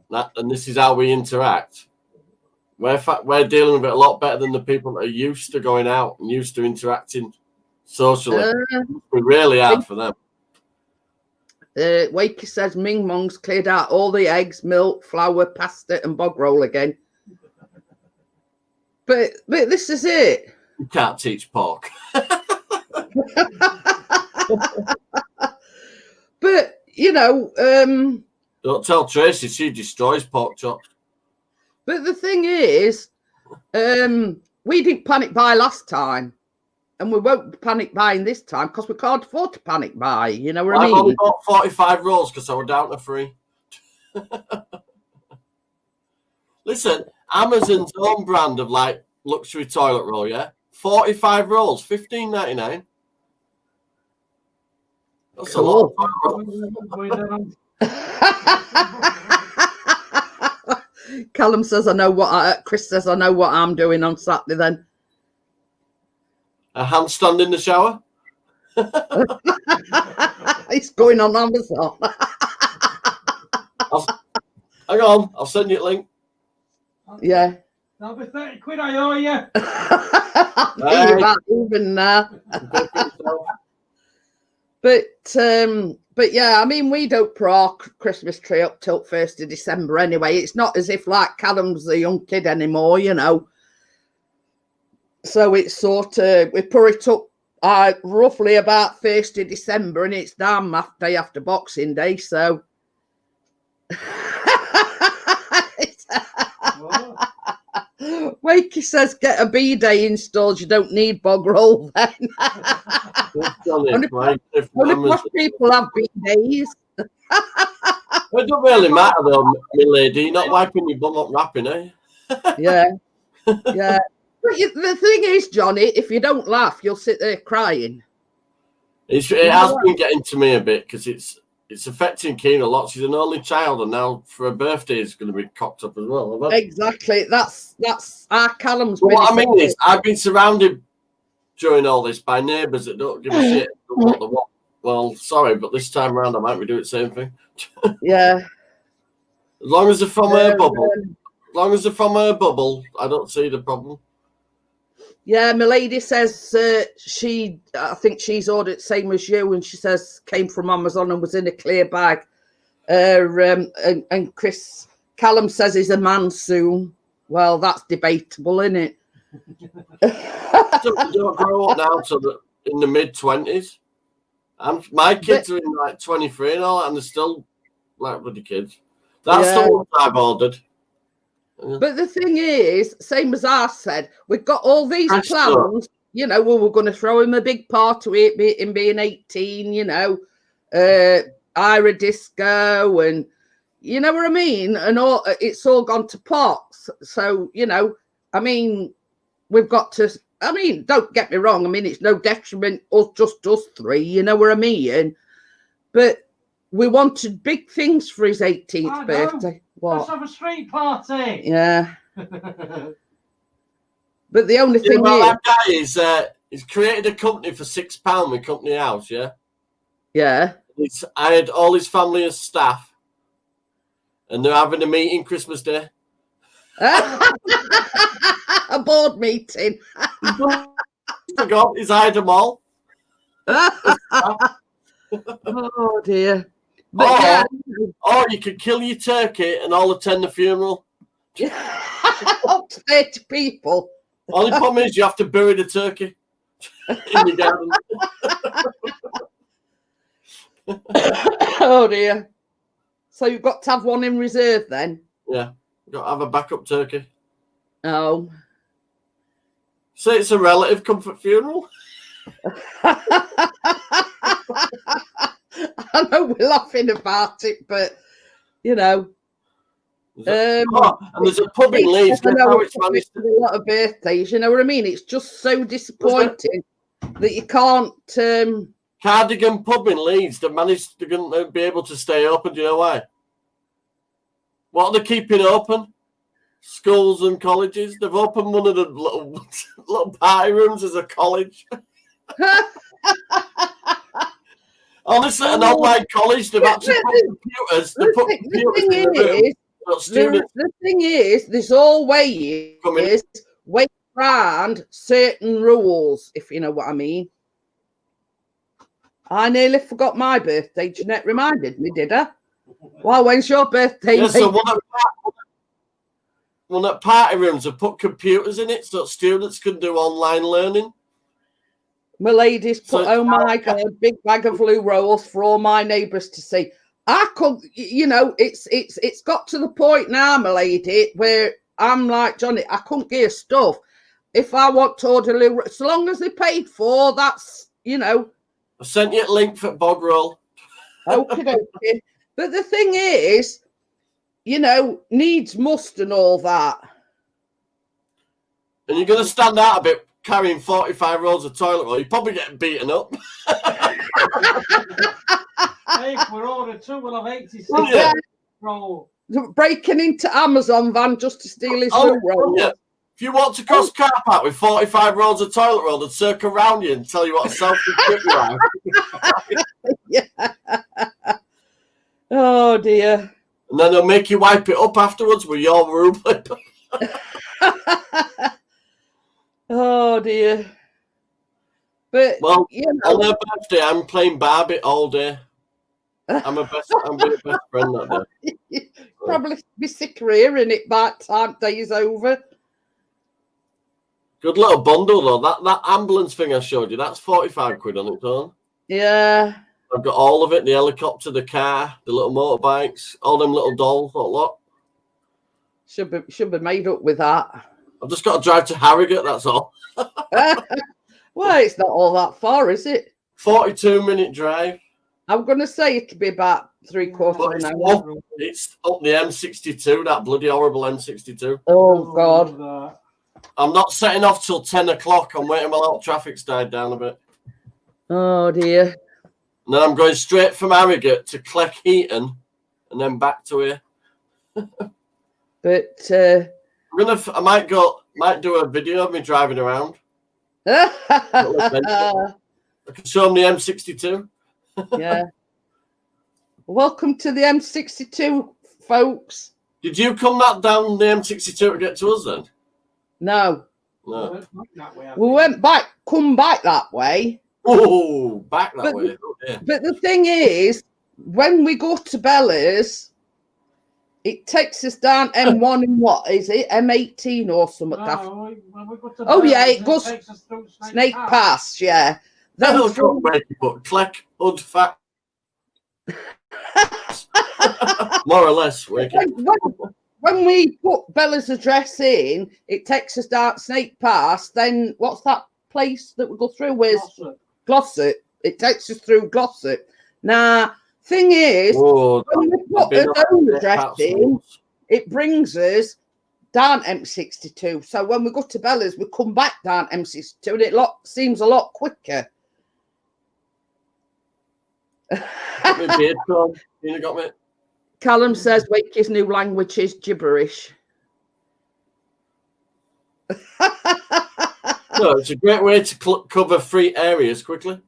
Speaker 3: and this is how we interact, we're dealing with it a lot better than the people that are used to going out and used to interacting socially. We really are for them.
Speaker 1: Wakey says Ming Mong's cleared out all the eggs, milk, flour, pasta and bog roll again. But this is it.
Speaker 3: You can't teach pork.
Speaker 1: But,
Speaker 3: don't tell Tracy, she destroys pork chops.
Speaker 1: But the thing is, we didn't panic buy last time. And we won't panic buying this time because we can't afford to panic buy. You know what I mean?
Speaker 3: I've only bought 45 rolls because I was down to 3. Listen, Amazon's own brand of like luxury toilet roll, yeah? 45 rolls, $15.99. That's cool. A lot of
Speaker 1: Callum says, Chris says, I know what I'm doing on Saturday then.
Speaker 3: A handstand in the shower?
Speaker 1: It's going on Amazon.
Speaker 3: Hang on, I'll send you a link.
Speaker 1: Yeah.
Speaker 2: That'll be 30 quid I owe you.
Speaker 1: Even now. But yeah, I mean, we don't put our Christmas tree up till 1st of December anyway. It's not as if like Callum's a young kid anymore, So it's sort of, we put it up roughly about 1st of December and it's down day after Boxing Day, so. Wakey says, get a B-day installed, you don't need bog roll then. Only posh people have B-days.
Speaker 3: Well, it don't really matter though, my lady. You're not wiping your bum up wrapping, eh?
Speaker 1: Yeah. Yeah. But the thing is, Johnny, if you don't laugh, you'll sit there crying.
Speaker 3: It has been getting to me a bit because it's affecting Keen a lot. She's an only child, and now for her birthday, it's going to be cocked up as well.
Speaker 1: Exactly. That's our Callum's.
Speaker 3: Well, what I mean is, I've been surrounded during all this by neighbours that don't give a shit what they want. Well, sorry, but this time around, I might be doing the same thing.
Speaker 1: Yeah.
Speaker 3: As long as they're from her bubble. As long as they're from her bubble, I don't see the problem.
Speaker 1: Yeah, my lady says I think she's ordered same as you, and she says came from Amazon and was in a clear bag. And Callum says he's a man soon. Well, that's debatable, isn't it?
Speaker 3: So they don't grow up now till in the mid-20s. My kids are in like 23 and all that, and they're still like bloody kids. That's the one I've ordered.
Speaker 1: But the thing is, same as I said, we've got all these plans. You know, we're going to throw him a big party, him being 18. You know, Ira disco, and you know what I mean. And all it's all gone to pot. So you know, I mean, we've got to. I mean, don't get me wrong. I mean, it's no detriment of just us three. You know what I mean? But we wanted big things for his 18th birthday. What?
Speaker 2: Let's have a street party.
Speaker 1: Yeah. But the only thing is,
Speaker 3: that guy is he's created a company for £6 with Company House. Yeah.
Speaker 1: Yeah.
Speaker 3: He's hired all his family as staff, and they're having a meeting Christmas Day.
Speaker 1: A board meeting.
Speaker 3: He's hired them all.
Speaker 1: Oh dear. But
Speaker 3: or you could kill your turkey and all attend the funeral.
Speaker 1: Up to 30 people.
Speaker 3: Only problem is you have to bury the turkey in the garden.
Speaker 1: Oh dear. So you've got to have one in reserve then?
Speaker 3: Yeah. You've got to have a backup turkey.
Speaker 1: Oh.
Speaker 3: So it's a relative comfort funeral?
Speaker 1: I know we're laughing about it, but you know.
Speaker 3: And there's a pub in Leeds.
Speaker 1: I know it's a lot of birthdays, you know what I mean? It's just so disappointing that you can't.
Speaker 3: Cardigan pub in Leeds, they managed to be able to stay open. Do you know why? What are they keeping open? Schools and colleges. They've opened one of the little party rooms as a college. Honestly, an online college, they've actually put computers. They put computers in the room.
Speaker 1: The thing is, there's always way around certain rules, if you know what I mean. I nearly forgot my birthday. Jeanette reminded me, did I? Well, when's your birthday?
Speaker 3: Yeah, so one at party rooms have put computers in it so students can do online learning.
Speaker 1: My ladies put, oh my God, big bag of loo rolls for all my neighbours to see. I could, you know, it's got to the point now, my lady, where I'm like, Johnny, I couldn't get stuff. If I want to order loo, as long as they paid for, that's, you know.
Speaker 3: I sent you a link for bog roll.
Speaker 1: Okay. But the thing is, you know, needs must and all that.
Speaker 3: And you're going to stand out a bit carrying 45 rolls of toilet roll. You're probably getting beaten up.
Speaker 2: Hey, if we're ordered two, we'll have 86 roll.
Speaker 1: Breaking into Amazon van just to steal his loo roll.
Speaker 3: Yeah. If you want to cross car park with 45 rolls of toilet roll, they'd circle around you and tell you what a selfish trip you are.
Speaker 1: Yeah. Oh dear.
Speaker 3: And then they'll make you wipe it up afterwards with your room.
Speaker 1: Oh dear. But
Speaker 3: well,
Speaker 1: you know,
Speaker 3: on her birthday, I'm playing Barbie all day. I'm being a best friend that day.
Speaker 1: Probably be sick of hearing it by the time day's over.
Speaker 3: Good little bundle though. That ambulance thing I showed you, that's 45 quid on its own.
Speaker 1: Yeah.
Speaker 3: I've got all of it, the helicopter, the car, the little motorbikes, all them little dolls, that lot.
Speaker 1: Should be made up with that.
Speaker 3: I've just got to drive to Harrogate, that's all.
Speaker 1: Well, it's not all that far, is it?
Speaker 3: 42-minute drive.
Speaker 1: I'm going to say it'll be about 3/4 of an hour.
Speaker 3: It's up the M62, that bloody horrible M62.
Speaker 1: Oh, God.
Speaker 3: I'm not setting off till 10 o'clock. I'm waiting while all traffic's died down a bit.
Speaker 1: Oh, dear.
Speaker 3: And then I'm going straight from Harrogate to Cleckheaton and then back to here.
Speaker 1: But
Speaker 3: I might do a video of me driving around. I can show them the M62.
Speaker 1: Yeah. Welcome to the M62, folks.
Speaker 3: Did you come down the M62 to get to us then?
Speaker 1: No.
Speaker 3: No.
Speaker 1: We come back that way.
Speaker 3: Oh, back that way. Oh, yeah.
Speaker 1: But the thing is, when we go to Bella's, it takes us down M1 and what is it? M18 or something. It goes Snake Pass, yeah. Then
Speaker 3: Cleck, Hood, Fat. More or less.
Speaker 1: When we put Bella's address in, it takes us down Snake Pass. Then what's that place that we go through? Where's Glossop? It takes us through Glossop. Now, thing is, when we put our own address in, it brings us down M62. So when we go to Bella's, we come back down M62, and it seems a lot quicker.
Speaker 3: Got me.
Speaker 1: Callum says Wakey's new language is gibberish.
Speaker 3: No, it's a great way to cover 3 areas quickly.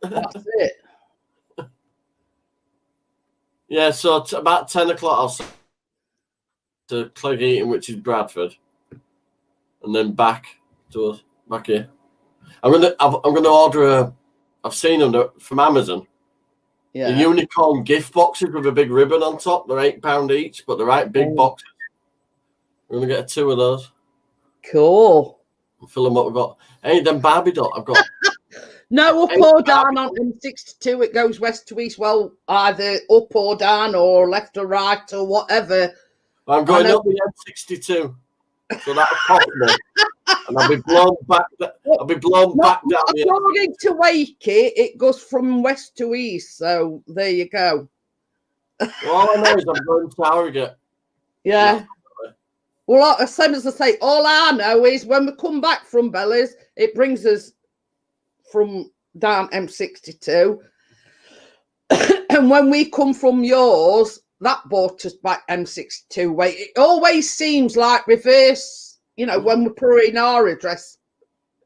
Speaker 1: That's it.
Speaker 3: Yeah, so about 10 o'clock I'll to Cleckheaton, which is Bradford, and then back here. I'm gonna order I've seen them from Amazon.
Speaker 1: Yeah.
Speaker 3: The unicorn gift boxes with a big ribbon on top. They're £8 each, but they're right big boxes. We're gonna get 2 of those.
Speaker 1: Cool.
Speaker 3: I'll fill them up. We've got them Barbie doll. I've got
Speaker 1: no up or down on M62. It goes west to east. Well, either up or down or left or right or whatever.
Speaker 3: I'm going up the M62, so that'll pop me, and I'll be blown back. Down.
Speaker 1: According to Wakey, it goes from west to east. So there you go.
Speaker 3: All I know is I'm going to Harrogate.
Speaker 1: Yeah. Well, same as I say, all I know is when we come back from Bella's, it brings us from down M62, and when we come from yours, that brought us back M62 way. It always seems like reverse, when we put in our address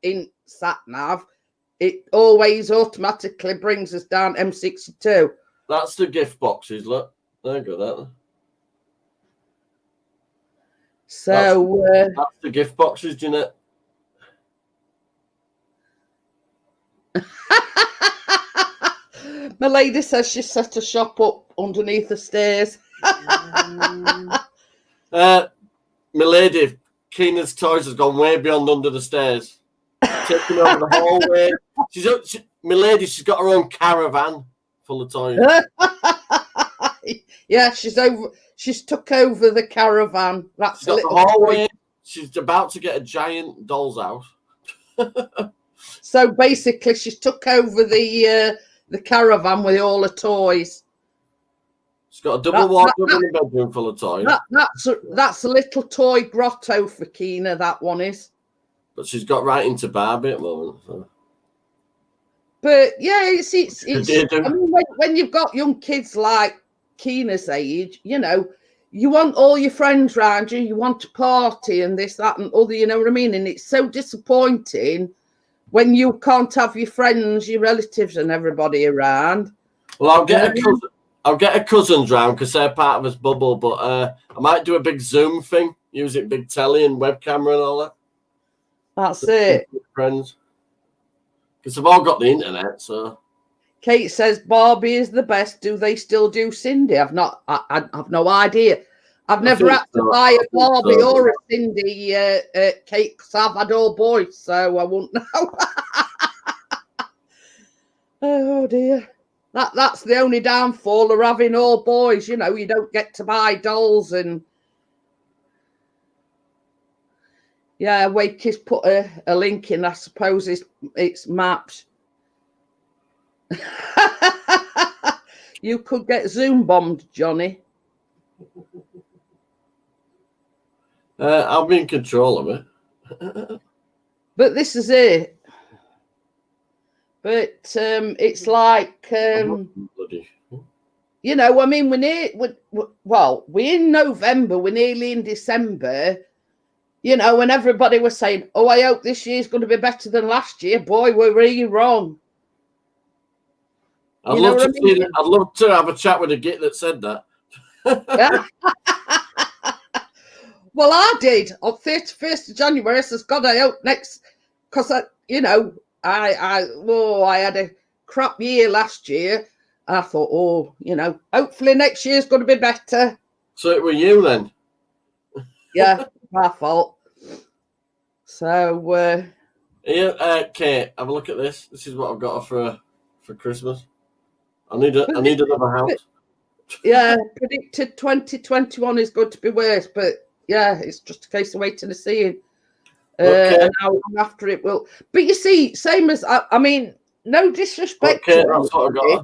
Speaker 1: in SatNav, it always automatically brings us down M62.
Speaker 3: That's the gift boxes, look. They're good, aren't they?
Speaker 1: So
Speaker 3: that's the gift boxes, Jeanette.
Speaker 1: My lady says she set a shop up underneath the stairs.
Speaker 3: My lady, Keenan's Toys has gone way beyond under the stairs. Taking over the hallway. My lady, she's got her own caravan full of toys.
Speaker 1: Yeah, she's took over the caravan. That's
Speaker 3: got the hallway. She's about to get a giant doll's house.
Speaker 1: So basically, she's took over the caravan with all the toys.
Speaker 3: She's got a double wardrobe in a bedroom full of toys.
Speaker 1: That's a little toy grotto for Keena. That one is. But
Speaker 3: she's got right into Barbie at the moment. So.
Speaker 1: But yeah, it's I mean, when you've got young kids like Keena's age, you want all your friends around you. You want to party and this, that, and other. You know what I mean? And it's so disappointing when you can't have your friends, your relatives, and everybody around.
Speaker 3: Well, I'll get a cousins round because they're part of this bubble. But I might do a big Zoom thing, using big telly and web camera and all that.
Speaker 1: That's it.
Speaker 3: Friends, because they've all got the internet. So
Speaker 1: Kate says Barbie is the best. Do they still do Cindy? I've no idea. I've never had to buy a Barbie or a Cindy cake because I've had all boys, so I won't know. Oh dear. That's the only downfall of having all boys. You don't get to buy dolls and yeah, Wakey's put a link in. I suppose it's mapped. You could get Zoom bombed, Johnny.
Speaker 3: I'll be in control of it.
Speaker 1: But this is it. But it's like,
Speaker 3: Bloody.
Speaker 1: you know, I mean, we're in November, we're nearly in December, you know, and everybody was saying, oh, I hope this year's going to be better than last year. Boy, we're really wrong.
Speaker 3: I'd love to have a chat with a git that said that.
Speaker 1: Well, I did on 31st of January. I says, God, I hope next, because you know, I had a crap year last year. I thought, oh, you know, hopefully next year's going to be better.
Speaker 3: So it were you then?
Speaker 1: Yeah, my fault. So,
Speaker 3: Here, Kate, have a look at this. This is what I've got for Christmas. I need another house.
Speaker 1: Yeah, predicted 2021 is going to be worse, but yeah, it's just a case of waiting and seeing. And how long after it will. But you see, same as I mean, no disrespect to anybody.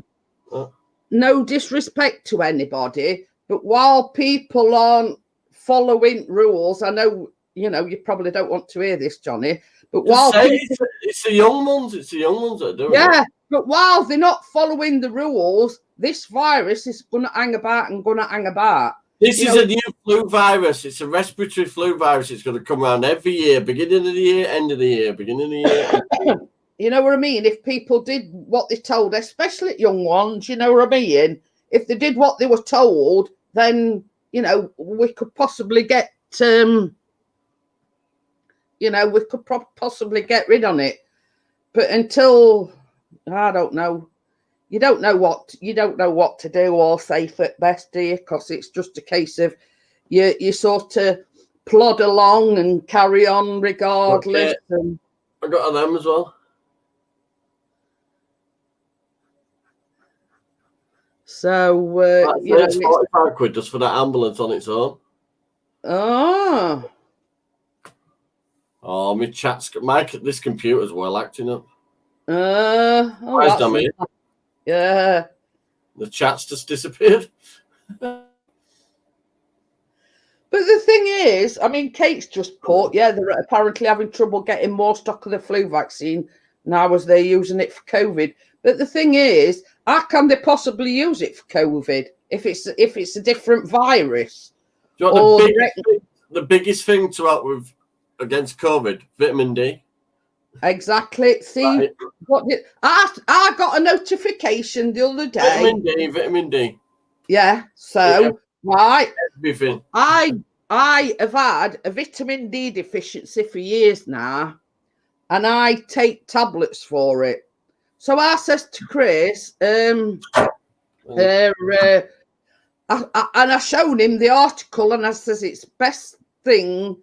Speaker 1: No disrespect to anybody, but while people aren't following rules, I know, you know, you probably don't want to hear this, Johnny, but while
Speaker 3: it's the young ones, that do it.
Speaker 1: Yeah, but while they're not following the rules, this virus is going to hang about.
Speaker 3: This is a new flu virus. It's a respiratory flu virus. It's going to come around every year, beginning of the year, end of the year, beginning of the year.
Speaker 1: You know what I mean? If people did what they told, especially young ones, you know what I mean? If they did what they were told, then, you know, we could possibly get, you know, we could possibly get rid of it. But until, I don't know, you don't know what to do or safe at best, do you? Because it's just a case of you sort of plod along and carry on regardless.
Speaker 3: Okay.
Speaker 1: And
Speaker 3: I got them as well.
Speaker 1: So you know,
Speaker 3: it's 45 quid just for that ambulance on its own.
Speaker 1: Oh,
Speaker 3: my this computer's well acting up.
Speaker 1: yeah.
Speaker 3: The chat's just disappeared.
Speaker 1: But the thing is, I mean, Kate's just put, they're apparently having trouble getting more stock of the flu vaccine now as they're using it for COVID. But the thing is, how can they possibly use it for COVID if it's a different virus?
Speaker 3: Do you know the biggest thing to help with against COVID? Vitamin D.
Speaker 1: Exactly. See,
Speaker 3: right.
Speaker 1: I got a notification the other day.
Speaker 3: Vitamin D.
Speaker 1: Yeah. So right.
Speaker 3: Everything.
Speaker 1: I have had a vitamin D deficiency for years now, and I take tablets for it. So I says to Chris, and I showed him the article, and I says it's best thing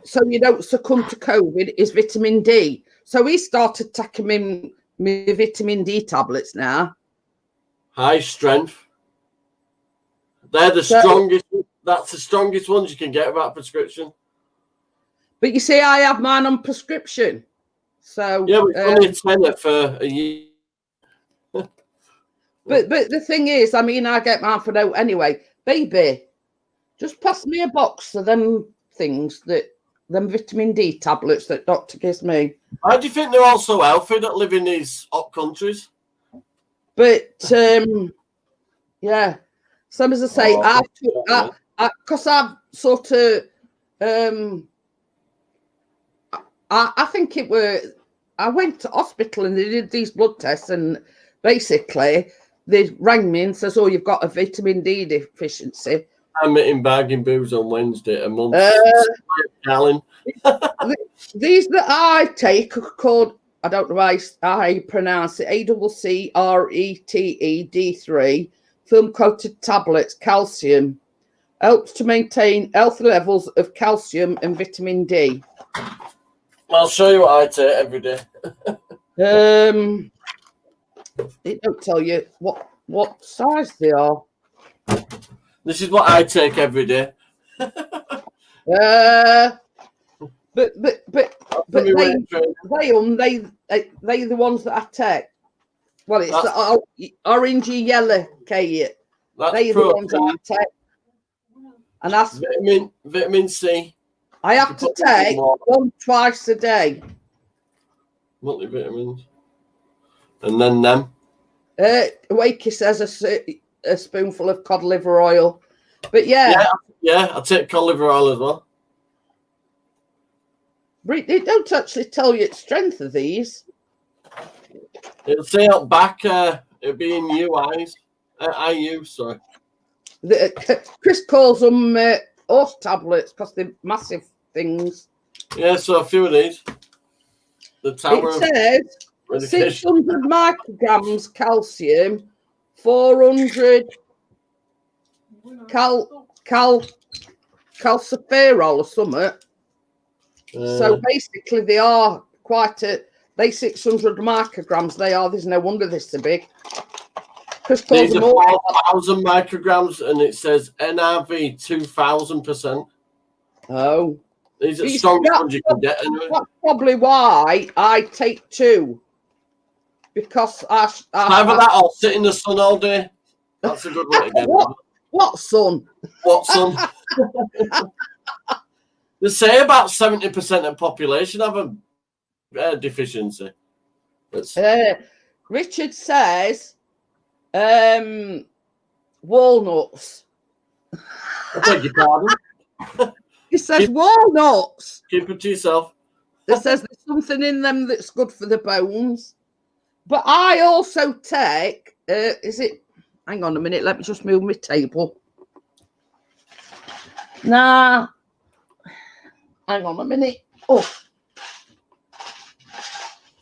Speaker 1: so you don't succumb to COVID is vitamin D. So he started taking me vitamin D tablets now.
Speaker 3: High strength. They're the strongest. That's the strongest ones you can get without prescription.
Speaker 1: But you see, I have mine on prescription. So
Speaker 3: yeah, it's only a tenner for a year.
Speaker 1: But the thing is, I mean, I get mine for no anyway. Baby, just pass me a box of them things them vitamin D tablets that doctor gives me.
Speaker 3: Why do you think they're all so healthy that live in these hot countries?
Speaker 1: But yeah, some as I say, because I've sort of I think it were I went to hospital and they did these blood tests, and basically they rang me and says, "Oh, you've got a vitamin D deficiency."
Speaker 3: I'm eating bagging booze on Wednesday a month.
Speaker 1: These that I take are called, I don't know why I pronounce it, ACCRETE D3, film coated tablets, calcium. Helps to maintain healthy levels of calcium and vitamin D.
Speaker 3: I'll show you what I take every day.
Speaker 1: It don't tell you what size they are.
Speaker 3: This is what I take every day.
Speaker 1: But they the ones that I take. Well, it's the orangey yellow, Kate. They the ones that I take. And that's
Speaker 3: vitamin C.
Speaker 1: I have to take one twice a day.
Speaker 3: Multivitamins. And then them.
Speaker 1: Wakey says a spoonful of cod liver oil. But yeah,
Speaker 3: I take cod liver oil as well.
Speaker 1: They don't actually tell you the strength of these.
Speaker 3: It'll say up back, it'll be in UIs. IU, sorry.
Speaker 1: Chris calls them horse tablets because they're massive things.
Speaker 3: Yeah, so a few of these. The tower
Speaker 1: it says 600 micrograms calcium, 400 calciferol or something. So basically, they are they 600 micrograms. They are. There's no wonder they're so big.
Speaker 3: These are 4,000 micrograms, and it says NRV 2,000%.
Speaker 1: Oh,
Speaker 3: these are the strongest ones you can get. Anyway.
Speaker 1: That's probably why I take 2, because
Speaker 3: either that or sit in the sun all day. That's a good way to get it.
Speaker 1: What sun?
Speaker 3: What sun? They say about 70% of the population have a deficiency.
Speaker 1: Richard says walnuts.
Speaker 3: I beg your pardon.
Speaker 1: He says walnuts.
Speaker 3: Keep it to yourself.
Speaker 1: It says there's something in them that's good for the bones. But I also take, hang on a minute, let me just move my table. Nah. Hang on a minute. Oh.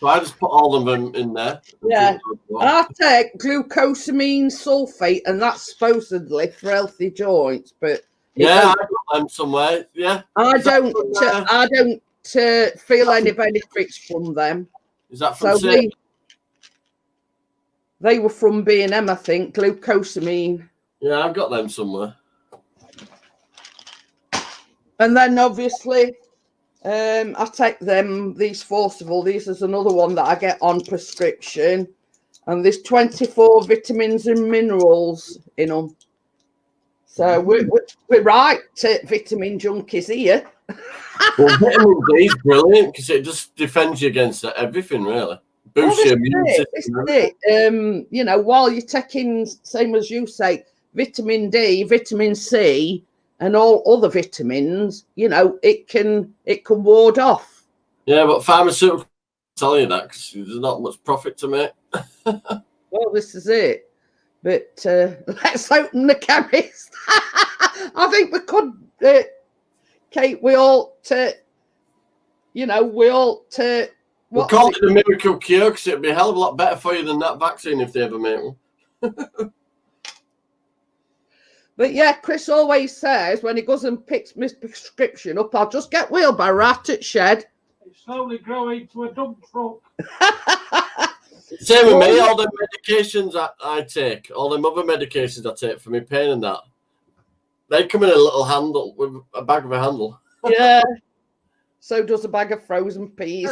Speaker 3: So I just put all of them in there.
Speaker 1: Yeah. I take glucosamine sulfate, and that's supposedly for healthy joints, but
Speaker 3: yeah, I got them somewhere. Yeah.
Speaker 1: I don't feel any benefits from them.
Speaker 3: Is that from
Speaker 1: they were from B&M, I think, glucosamine.
Speaker 3: Yeah, I've got them somewhere.
Speaker 1: And then obviously, I take these Forcival. These is another one that I get on prescription. And there's 24 vitamins and minerals in them. So we're right, vitamin junkies here.
Speaker 3: Well, vitamin D is brilliant because it just defends you against everything, really. Boosts your immune system.
Speaker 1: You know, while you're taking, same as you say, vitamin D, vitamin C, and all other vitamins, you know, it can ward off.
Speaker 3: Yeah, but pharmaceuticals tell you that because there's not much profit to make.
Speaker 1: Well, this is it. But let's open the chemist. I think we could, Kate. We all,
Speaker 3: We'll call it a miracle cure because it'd be a hell of a lot better for you than that vaccine if they ever make one.
Speaker 1: But yeah, Chris always says when he goes and picks my prescription up, I'll just get wheelbarrow right at shed.
Speaker 2: It's slowly growing to a dump truck.
Speaker 3: Same with me, all the medications I take, all them other medications I take for my pain and that, they come in a little handle, with a bag of a handle.
Speaker 1: Yeah. So does a bag of frozen peas.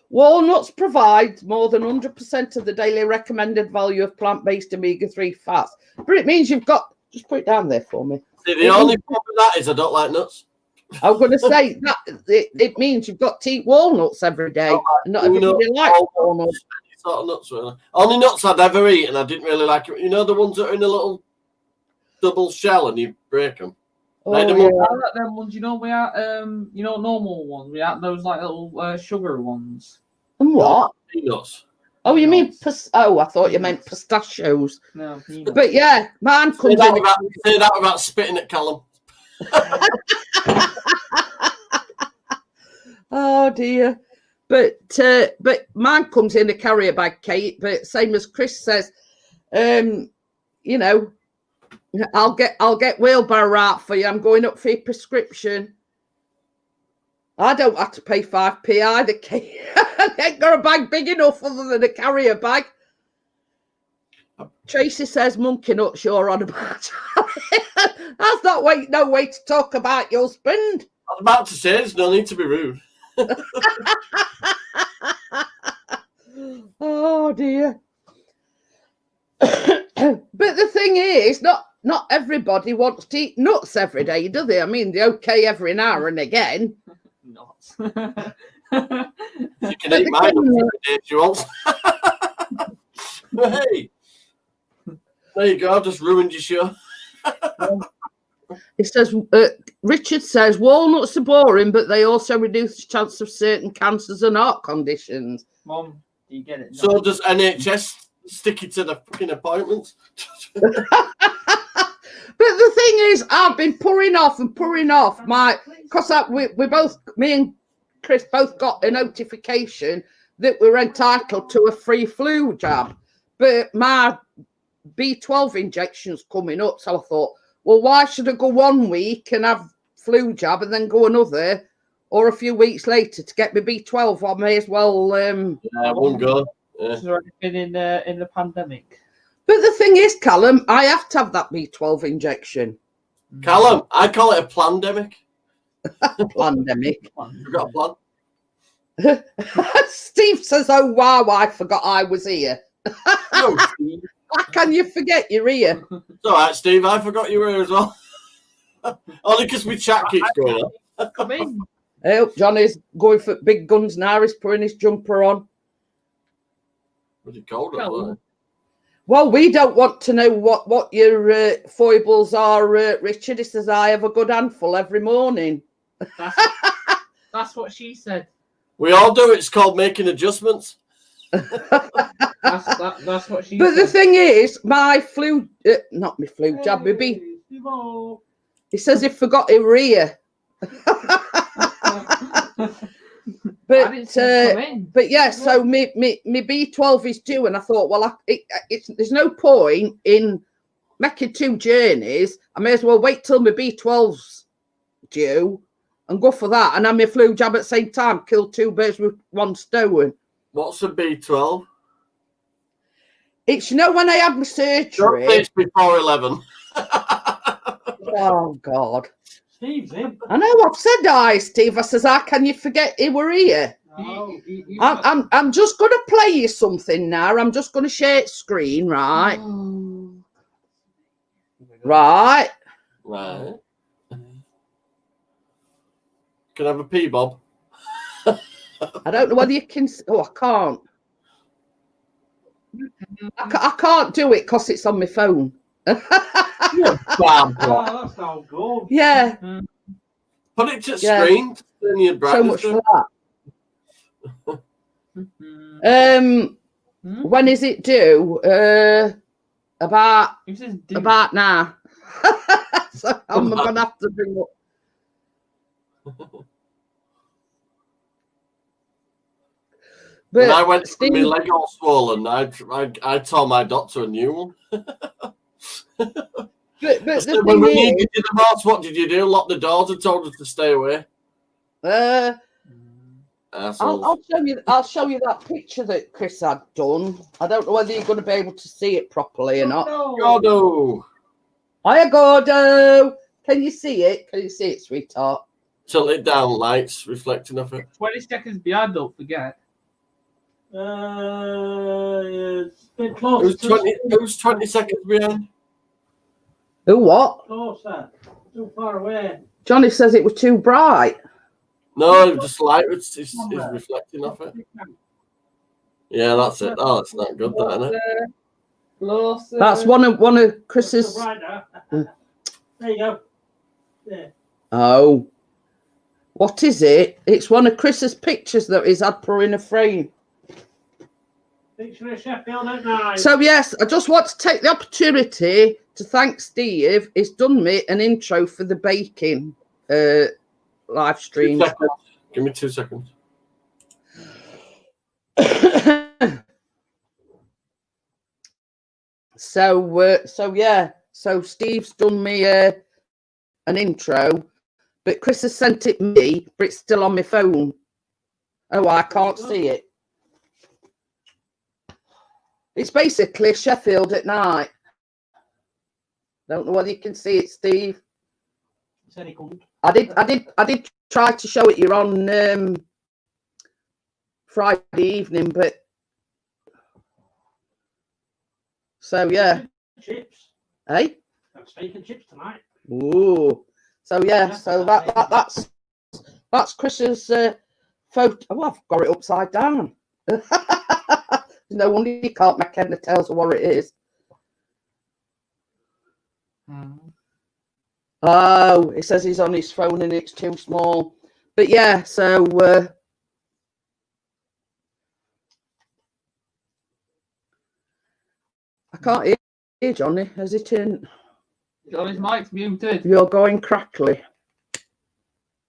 Speaker 1: Walnuts provide more than 100% of the daily recommended value of plant-based omega-3 fats. But it means you've got... Just put it down there for me.
Speaker 3: See, the only problem with that is I don't like nuts.
Speaker 1: I'm going to say that it means you've got to eat walnuts every day. Not everybody likes walnuts.
Speaker 3: Any sort of nuts, really. Only nuts I'd ever eat, and I didn't really like it. You know the ones that are in a little double shell and you break them?
Speaker 1: Oh,
Speaker 2: I like them ones, you know, we are, normal ones. We have those like little sugar ones.
Speaker 1: And what?
Speaker 3: Peanuts.
Speaker 1: Oh, you mean I thought you meant pistachios.
Speaker 2: No,
Speaker 1: but yeah, man comes
Speaker 3: say that without spitting at Callum.
Speaker 1: Oh dear. But mine comes in a carrier bag, Kate. But same as Chris says, you know, I'll get wheelbarrow out for you. I'm going up for your prescription. I don't have to pay 5p either, Kate. I ain't got a bag big enough other than a carrier bag. Tracy says monkey nuts you're on about. That's not no way to talk about your husband.
Speaker 3: I was about to say there's no need to be rude.
Speaker 1: Oh dear. But the thing is, not everybody wants to eat nuts every day, do they? I mean, they're okay every now and again.
Speaker 2: Nuts.
Speaker 3: You can eat mine every day if you want. Hey, there you go. I've just ruined your show.
Speaker 1: It says, Richard says, walnuts are boring, but they also reduce the chance of certain cancers and heart conditions.
Speaker 4: Mom, do you get it?
Speaker 3: So does NHS stick it to the fucking appointments?
Speaker 1: But the thing is, I've been pouring off because we both, me and Chris both got a notification that we're entitled to a free flu jab. But my B12 injection's coming up, so I thought, well, why should I go 1 week and have flu jab and then go another, or a few weeks later to get my B12? I may as well.
Speaker 3: I won't go. Yeah.
Speaker 4: Has there been in the pandemic?
Speaker 1: But the thing is, Callum, I have to have that B12 injection.
Speaker 3: Callum, I call it a plandemic.
Speaker 1: Pandemic.
Speaker 3: You've got a plan?
Speaker 1: Steve says, "Oh wow, I forgot I was here."
Speaker 3: No, Steve.
Speaker 1: How can you forget you're here?
Speaker 3: It's all right, Steve. I forgot you were here as well. Only because my chat keeps going on.
Speaker 4: Come in.
Speaker 1: Oh, Johnny's going for big guns now. He's putting his jumper on.
Speaker 3: Was it cold? Or
Speaker 1: Well, we don't want to know what your foibles are, Richard. He says, I have a good handful every morning.
Speaker 4: That's what she said.
Speaker 3: we all do. It's called making adjustments.
Speaker 4: That's what she
Speaker 1: But
Speaker 4: said.
Speaker 1: the thing is, my flu, not my flu jab, maybe. He says he forgot he were here. But yeah, so me B12 is due, and I thought, well, there's no point in making 2 journeys. I may as well wait till my B12's due and go for that, and have my flu jab at the same time. Kill 2 birds with 1 stone.
Speaker 3: What's a B12?
Speaker 1: It's, when I had my surgery.
Speaker 3: It's before 11.
Speaker 1: Oh God.
Speaker 2: Steve's in.
Speaker 1: I know. I've said hi, Steve. I says, how can you forget he were here?
Speaker 2: Oh.
Speaker 1: I'm just going to play you something now. I'm just going to share screen, right? Right.
Speaker 3: Right. Can I have a pee, Bob?
Speaker 1: I don't know whether you can. Oh, I can't. I can't do it because it's on my phone.
Speaker 3: Bam, Bob.
Speaker 2: Oh, that's not good.
Speaker 1: Yeah.
Speaker 3: Put it to screen. Turn your
Speaker 1: So
Speaker 3: brightness
Speaker 1: much
Speaker 3: down.
Speaker 1: for that. When is it due? About now. So I'm gonna have to bring up.
Speaker 3: When I went to my leg all swollen, I told my doctor a new one.
Speaker 1: But the
Speaker 3: when we
Speaker 1: thing
Speaker 3: needed you the most, what did you do? Lock the doors and told us to stay away.
Speaker 1: I'll show you that picture that Chris had done. I don't know whether you're going to be able to see it properly or not.
Speaker 3: Gordo.
Speaker 1: Hiya, Gordo. Can you see it? Can you see it, sweetheart?
Speaker 3: Tilt it down, lights reflecting off it.
Speaker 4: 20 seconds behind, don't forget.
Speaker 2: It's a bit close.
Speaker 3: It was 20 seconds behind.
Speaker 1: Who what?
Speaker 2: Closer. Too far away.
Speaker 1: Johnny says it was too bright.
Speaker 3: No, just light. It's reflecting off it. Yeah, that's it. Oh, it's not good, that, isn't it?
Speaker 4: Closer.
Speaker 1: That's one of Chris's.
Speaker 2: There you go. There.
Speaker 1: Oh, what is it? It's one of Chris's pictures that he's had put in a frame.
Speaker 2: Picture of Sheffield at night.
Speaker 1: So yes, I just want to take the opportunity to thank Steve. He's done me an intro for the baking live stream.
Speaker 3: 2 seconds. Give me 2 seconds.
Speaker 1: So Steve's done me an intro, but Chris has sent it me, but it's still on my phone. Oh, I can't see it. It's basically Sheffield at night. Don't know whether you can see it, Steve.
Speaker 2: Said he couldn't.
Speaker 1: I did try to show it you on Friday evening, but so yeah.
Speaker 2: Chips.
Speaker 1: Hey?
Speaker 2: Got steak and chips tonight.
Speaker 1: Ooh. So yeah, so that's Chris's photo. Oh, I've got it upside down. no wonder you can't make any tells of what it is. Oh, it says he's on his phone and it's too small. But yeah, so I can't hear Johnny. Has it in?
Speaker 4: Johnny's mic's muted.
Speaker 1: You're going crackly.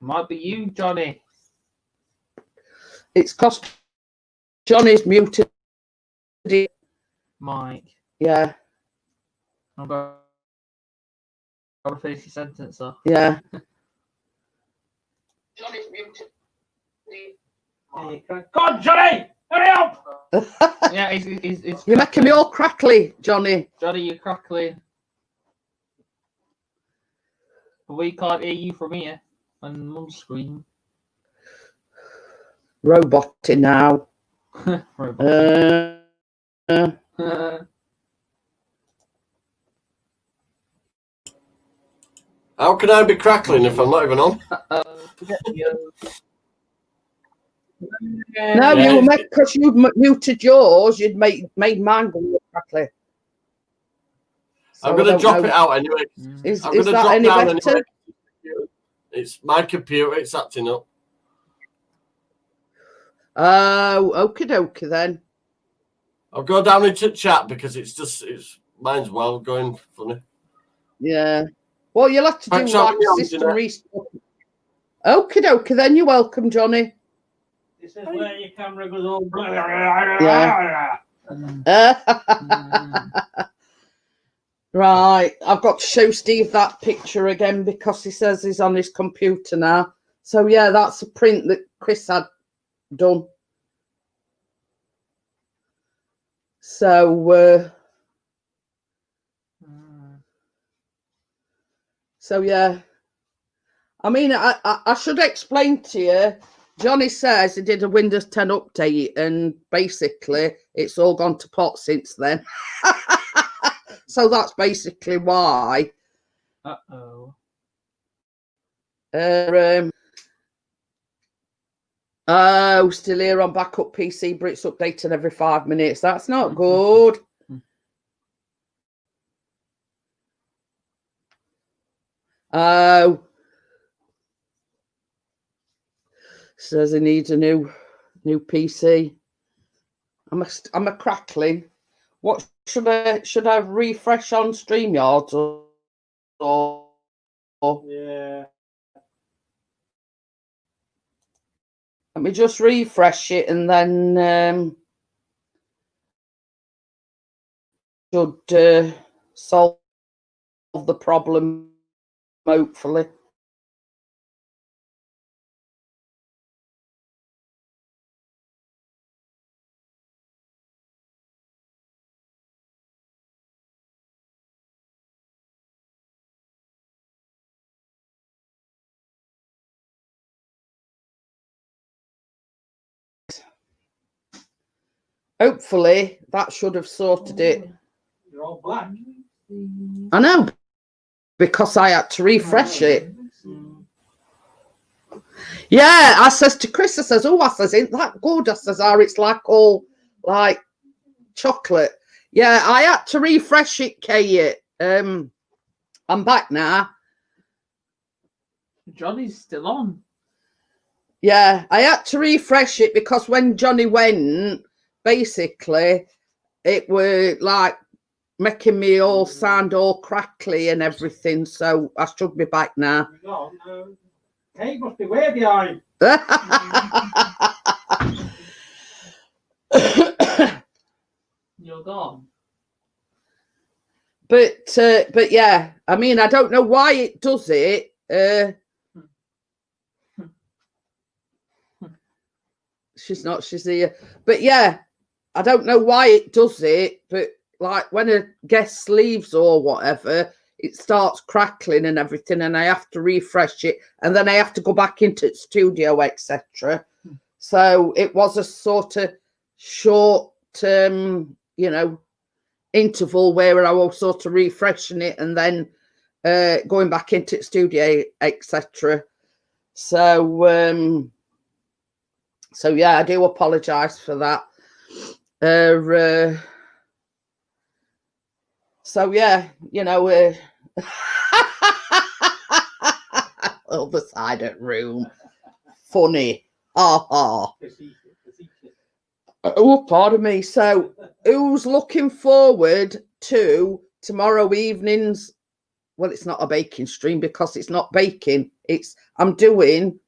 Speaker 4: Might be you, Johnny.
Speaker 1: It's cost Johnny's muted.
Speaker 4: Mike.
Speaker 1: Yeah.
Speaker 4: I'm going to finish your sentence, though.
Speaker 1: Yeah.
Speaker 2: Johnny's muted. Come on, Johnny! Hurry up!
Speaker 4: Yeah, it's
Speaker 1: You're making me all crackly, Johnny.
Speaker 4: Johnny, you're crackling. But we can't hear you from here on Mum's screen.
Speaker 1: Roboting now.
Speaker 4: Robot.
Speaker 3: How can I be crackling if I'm not even on?
Speaker 4: Forget you.
Speaker 1: No,
Speaker 3: Yeah,
Speaker 1: you were because you muted yours, you'd made mine go crackly. So
Speaker 3: I'm going to drop it out anyway.
Speaker 1: Is
Speaker 3: I'm going to
Speaker 1: that
Speaker 3: drop
Speaker 1: any
Speaker 3: down
Speaker 1: better?
Speaker 3: anyway. It's my computer. It's acting up.
Speaker 1: Oh, okie dokie then.
Speaker 3: I'll go down into chat because it's mine's well going funny.
Speaker 1: Yeah. Well, you'll have to do
Speaker 3: Thanks,
Speaker 1: like
Speaker 3: Johnny,
Speaker 1: system restart. Okie dokie then. You're welcome, Johnny.
Speaker 2: This is where your camera goes all blah,
Speaker 1: Yeah. Right. I've got to show Steve that picture again because he says he's on his computer now. So yeah, that's a print that Chris had done. So yeah, I mean, I should explain to you. Johnny says he did a Windows 10 update, and basically it's all gone to pot since then. So that's basically why.
Speaker 4: Uh-oh.
Speaker 1: Oh, still here on backup PC, but it's updated every 5 minutes. That's not good. Oh. Says he needs a new PC. I'm a crackling. What should I refresh on StreamYard or
Speaker 2: yeah.
Speaker 1: let me just refresh it and then should solve the problem hopefully. Hopefully that should have sorted it.
Speaker 2: You're all black.
Speaker 1: I know, because I had to refresh it. Yeah, I says to Chris, I says, I says, ain't that good? I says, it's like all like chocolate. Yeah, I had to refresh it, Kay. I'm back now.
Speaker 4: Johnny's still on.
Speaker 1: Yeah, I had to refresh it because when Johnny went, basically, it were like making me all sound all crackly and everything. So I should be back now.
Speaker 2: No. Kate must be way behind.
Speaker 4: You're gone.
Speaker 1: But yeah, I mean, I don't know why it does it. She's here. But yeah, I don't know why it does it, but like when a guest leaves or whatever, it starts crackling and everything, and I have to refresh it, and then I have to go back into the studio, etc. So it was a sort of short, interval where I was sort of refreshing it and then going back into the studio, etc. So yeah, I do apologise for that. So yeah, you know, other side of the room, funny, ha. Oh, pardon me. So, who's looking forward to tomorrow evening's? Well, it's not a baking stream because it's not baking. I'm doing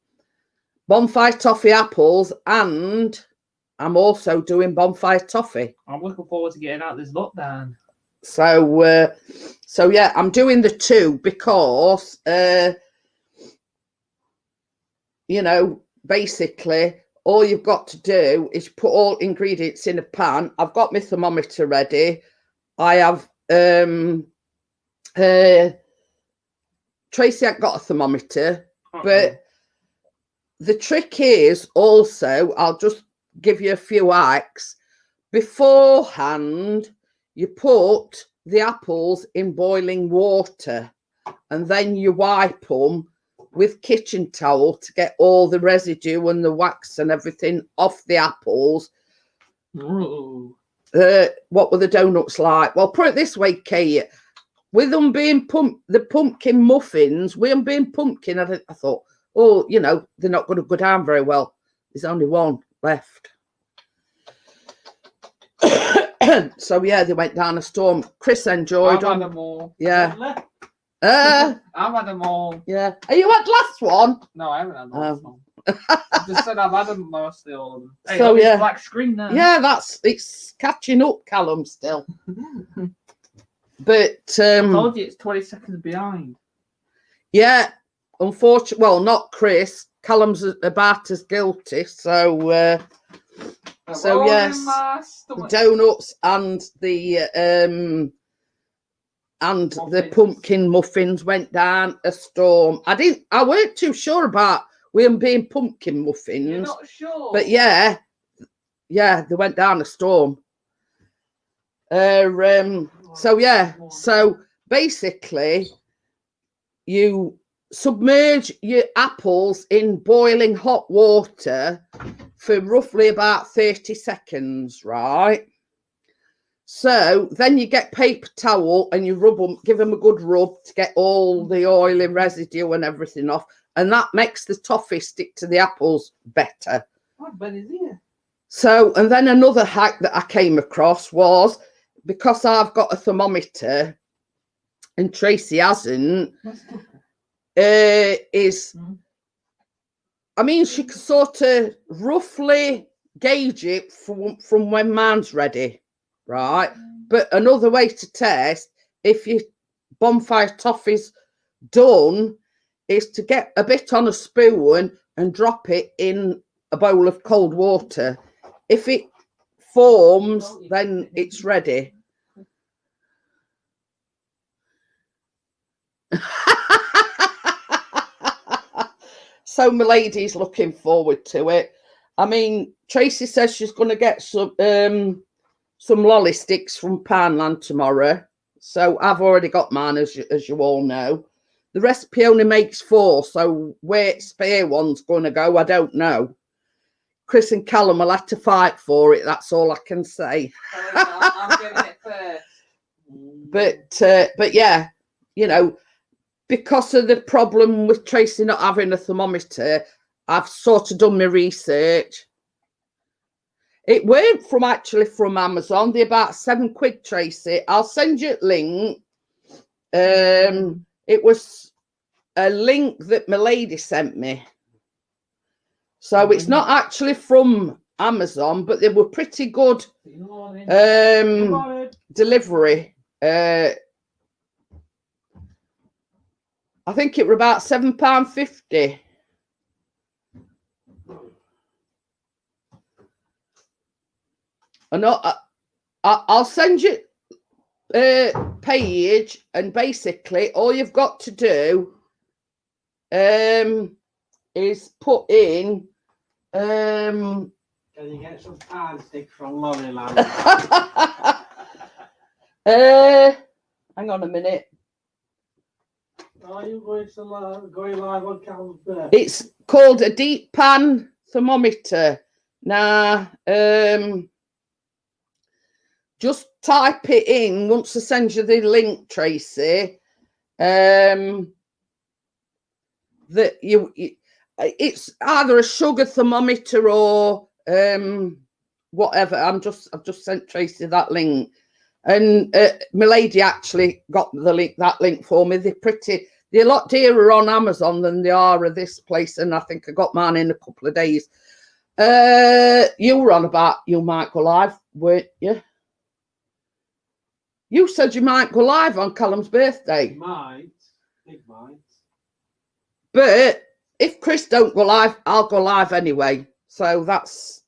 Speaker 1: bonfire toffee apples, and I'm also doing bonfire toffee.
Speaker 4: I'm looking forward to getting out this lockdown.
Speaker 1: So yeah, I'm doing the two because you know, basically all you've got to do is put all ingredients in a pan. I've got my thermometer ready. I have Tracy ain't got a thermometer, but the trick is also, I'll just give you a few hacks. Beforehand, you put the apples in boiling water and then you wipe them with kitchen towel to get all the residue and the wax and everything off the apples.
Speaker 4: Ooh.
Speaker 1: What were the donuts like? Well, put it this way, Kate. With them being the pumpkin muffins, with them being pumpkin, I thought, oh, you know, they're not going to go down very well. There's only one left. So yeah, they went down a storm. Chris enjoyed them.
Speaker 4: I've had them all.
Speaker 1: Yeah.
Speaker 4: I've had them all.
Speaker 1: Yeah. Are you at last one?
Speaker 4: No, I haven't had the last one. I just said I've had them mostly all of them. Hey,
Speaker 1: So yeah,
Speaker 4: black screen now.
Speaker 1: Yeah, it's catching up, Callum, still. But
Speaker 4: I told you it's 20 seconds behind.
Speaker 1: Yeah, unfortunately, well, not Chris. Callum's about as guilty. So yes, the donuts and the pumpkin muffins went down a storm. I weren't too sure about them being pumpkin muffins.
Speaker 4: You're not sure?
Speaker 1: But yeah, they went down a storm. So yeah, so basically you submerge your apples in boiling hot water for roughly about 30 seconds, right? So then you get paper towel and you rub them, give them a good rub to get all the oily residue and everything off. And that makes the toffee stick to the apples better.
Speaker 4: What bed is here?
Speaker 1: So, and then another hack that I came across was, because I've got a thermometer and Tracy hasn't, I mean, she can sort of roughly gauge it from when mine's ready, right? But another way to test if your bonfire toffee's done is to get a bit on a spoon and drop it in a bowl of cold water. If it forms, then it's ready. So my lady's looking forward to it. I mean, Tracy says she's going to get some lolly sticks from Poundland tomorrow. So I've already got mine, as you all know. The recipe only makes 4, so where spare one's going to go, I don't know. Chris and Callum will have to fight for it. That's all I can say.
Speaker 4: I'm getting it first.
Speaker 1: But yeah, you know, because of the problem with Tracy not having a thermometer, I've sort of done my research. It weren't actually from Amazon. They're about £7, Tracy. I'll send you a link. It was a link that my lady sent me. So it's not actually from Amazon, but they were pretty good delivery. I think it were about £7.50. I'll send you page, and basically all you've got to do is put in
Speaker 2: Can you get some pan stick from Lorryland?
Speaker 1: hang on a minute.
Speaker 2: Are you going live on Callum's birthday?
Speaker 1: It's called a deep pan thermometer. Now, just type it in once I send you the link, Tracy. That it's either a sugar thermometer or whatever. I've just sent Tracy that link, and my lady actually got that link for me. They're a lot dearer on Amazon than they are at this place, and I think I got mine in a couple of days. You were on about you might go live, weren't you? You said you might go live on Callum's birthday.
Speaker 2: Big might.
Speaker 1: But if Chris don't go live, I'll go live anyway. So that's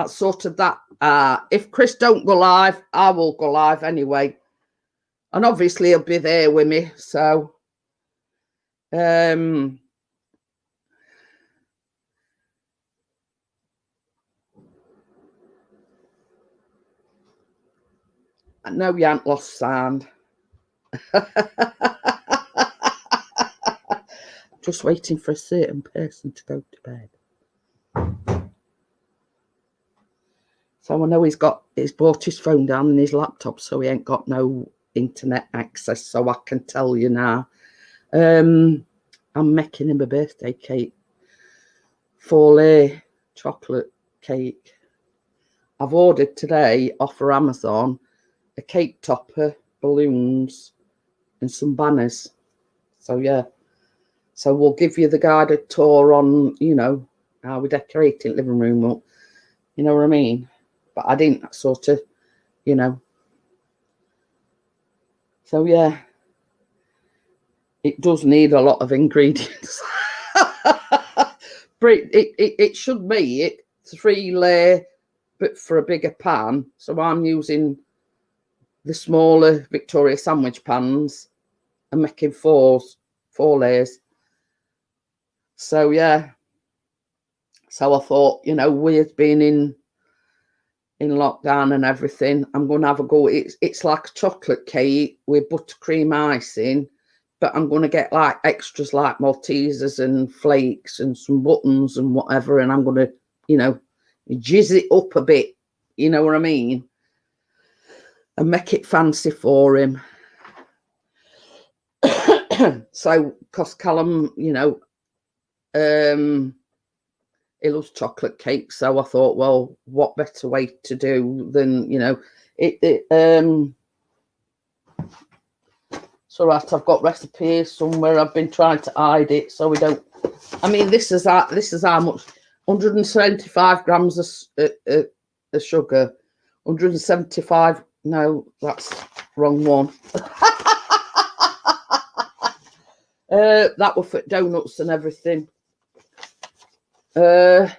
Speaker 1: sort of that. If Chris don't go live, I will go live anyway. And obviously he'll be there with me. So I know you haven't lost sound. Just waiting for a certain person to go to bed. So I know he's brought his phone down and his laptop, so he ain't got no internet access. So I can tell you now. I'm making him a birthday cake. 4-layer chocolate cake. I've ordered today off of Amazon a cake topper, balloons, and some banners. So yeah. So we'll give you the guided tour on, how we decorate the living room up. You know what I mean? But I didn't sort of, So yeah, it does need a lot of ingredients. But it should be 3-layer, but for a bigger pan. So I'm using the smaller Victoria sandwich pans and making 4 layers. So yeah, so I thought, we've been in lockdown and everything. I'm going to have a go. It's like a chocolate cake with buttercream icing, but I'm going to get like extras like Maltesers and flakes and some buttons and whatever. And I'm going to, jizz it up a bit. You know what I mean? And make it fancy for him. So, because Callum, he loves chocolate cake, so I thought, well, what better way to do than it's all right. I've got recipes somewhere. I've been trying to hide it so we don't. I mean, this is how much 175 grams of sugar, 175. No, that's wrong one. That will fit donuts and everything. No,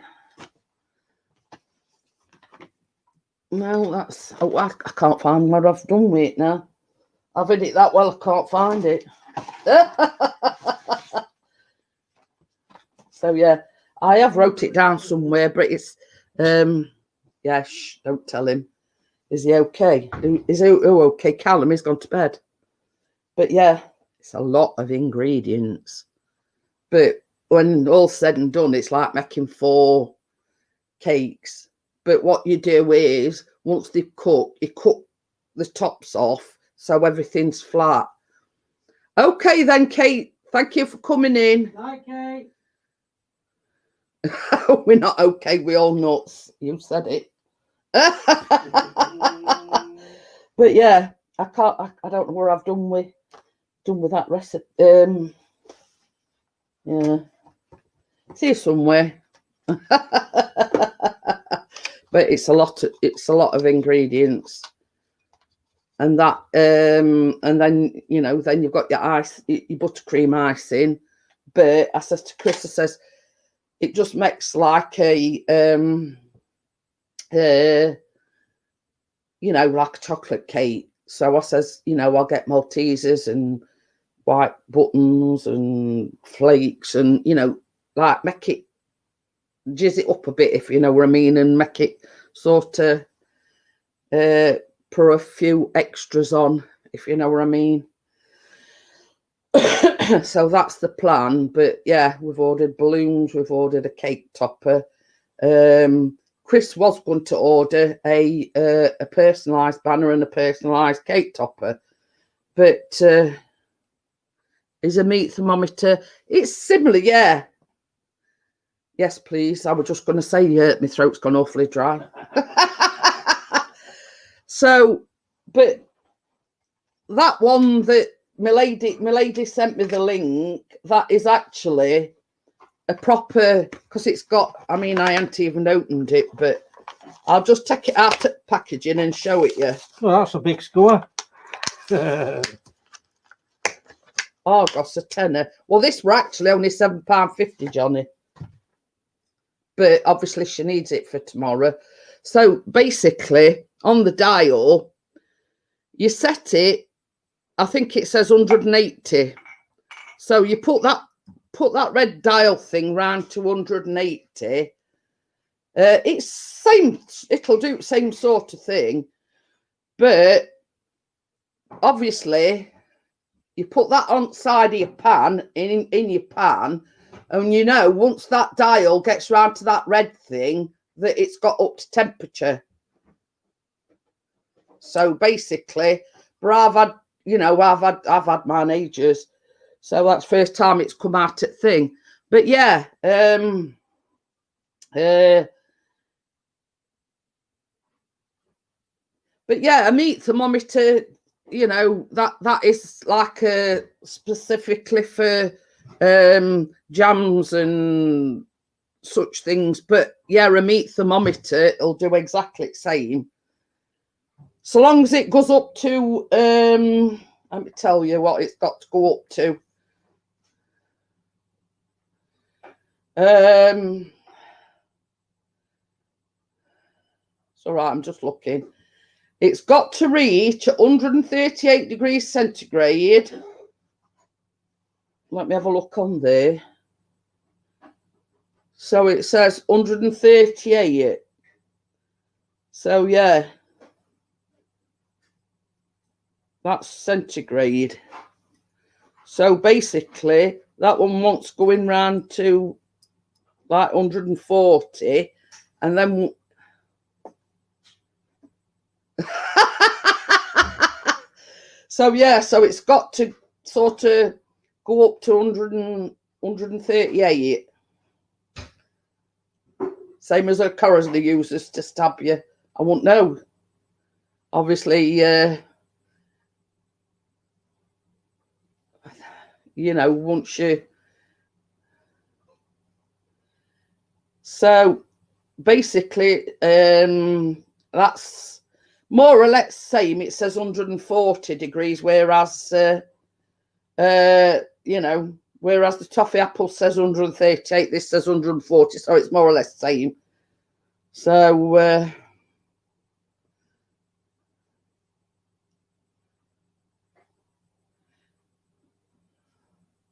Speaker 1: that's. Oh, I can't find what I've done with it now. I've hid it that well, I can't find it. So yeah, I have wrote it down somewhere, but it's yeah. Shh, don't tell him. Is he okay? Is he okay? Callum, he's gone to bed. But yeah, it's a lot of ingredients. But when all's said and done, it's like making 4 cakes. But what you do is, once they've cooked, you cut the tops off so everything's flat. Okay then, Kate. Thank you for coming in.
Speaker 2: Night, Kate.
Speaker 1: We're not okay. We're all nuts. You said it. But yeah, I can't. I don't know where I've done with that recipe. Yeah, it's here somewhere. But it's a lot of ingredients, and that and then then you've got your your buttercream icing. But I says to Chris, I says it just makes like a like a chocolate cake. So I says, I'll get Maltesers and white buttons and flakes and like make it, jizz it up a bit, if you know what I mean, and make it sort of put a few extras on, if you know what I mean. So that's the plan. But yeah, we've ordered balloons, we've ordered a cake topper, Chris was going to order a personalised banner and a personalised cake topper, but is a meat thermometer. It's similar, yeah. Yes, please. I was just going to say, my throat's gone awfully dry. So, but that one that my lady sent me the link, that is actually a proper, because it's got, I mean, I haven't even opened it, but I'll just take it out of packaging and show it you.
Speaker 2: Well, that's a big score.
Speaker 1: Oh, gosh, a tenner. Well, this were actually only £7.50, Johnny. But obviously she needs it for tomorrow. So basically, on the dial, you set it, I think it says 180. So you put that red dial thing round to 180. It's same, it'll do the same sort of thing. But obviously, you put that on side of your pan, in your pan, and you know, once that dial gets round to that red thing, that it's got up to temperature. So basically, but I've had, you know, I've had mine ages. So that's the first time it's come out at thing. But yeah, but yeah, a meat thermometer, you know, that is like specifically for jams and such things. But yeah, a meat thermometer, it'll do exactly the same. So long as it goes up to, let me tell you what it's got to go up to. It's all right, I'm just looking. It's got to reach 138 degrees centigrade. Let me have a look on there. So it says 138. So yeah, that's centigrade. So basically, that one wants going round to like 140, and then so yeah, so it's got to sort of go up to 138. Same as a Corosly uses to stab you. I won't know. Obviously, you know, once you. So basically, that's more or less same. It says 140 degrees, whereas, you know, whereas the toffee apple says 138, this says 140. So it's more or less same. So, let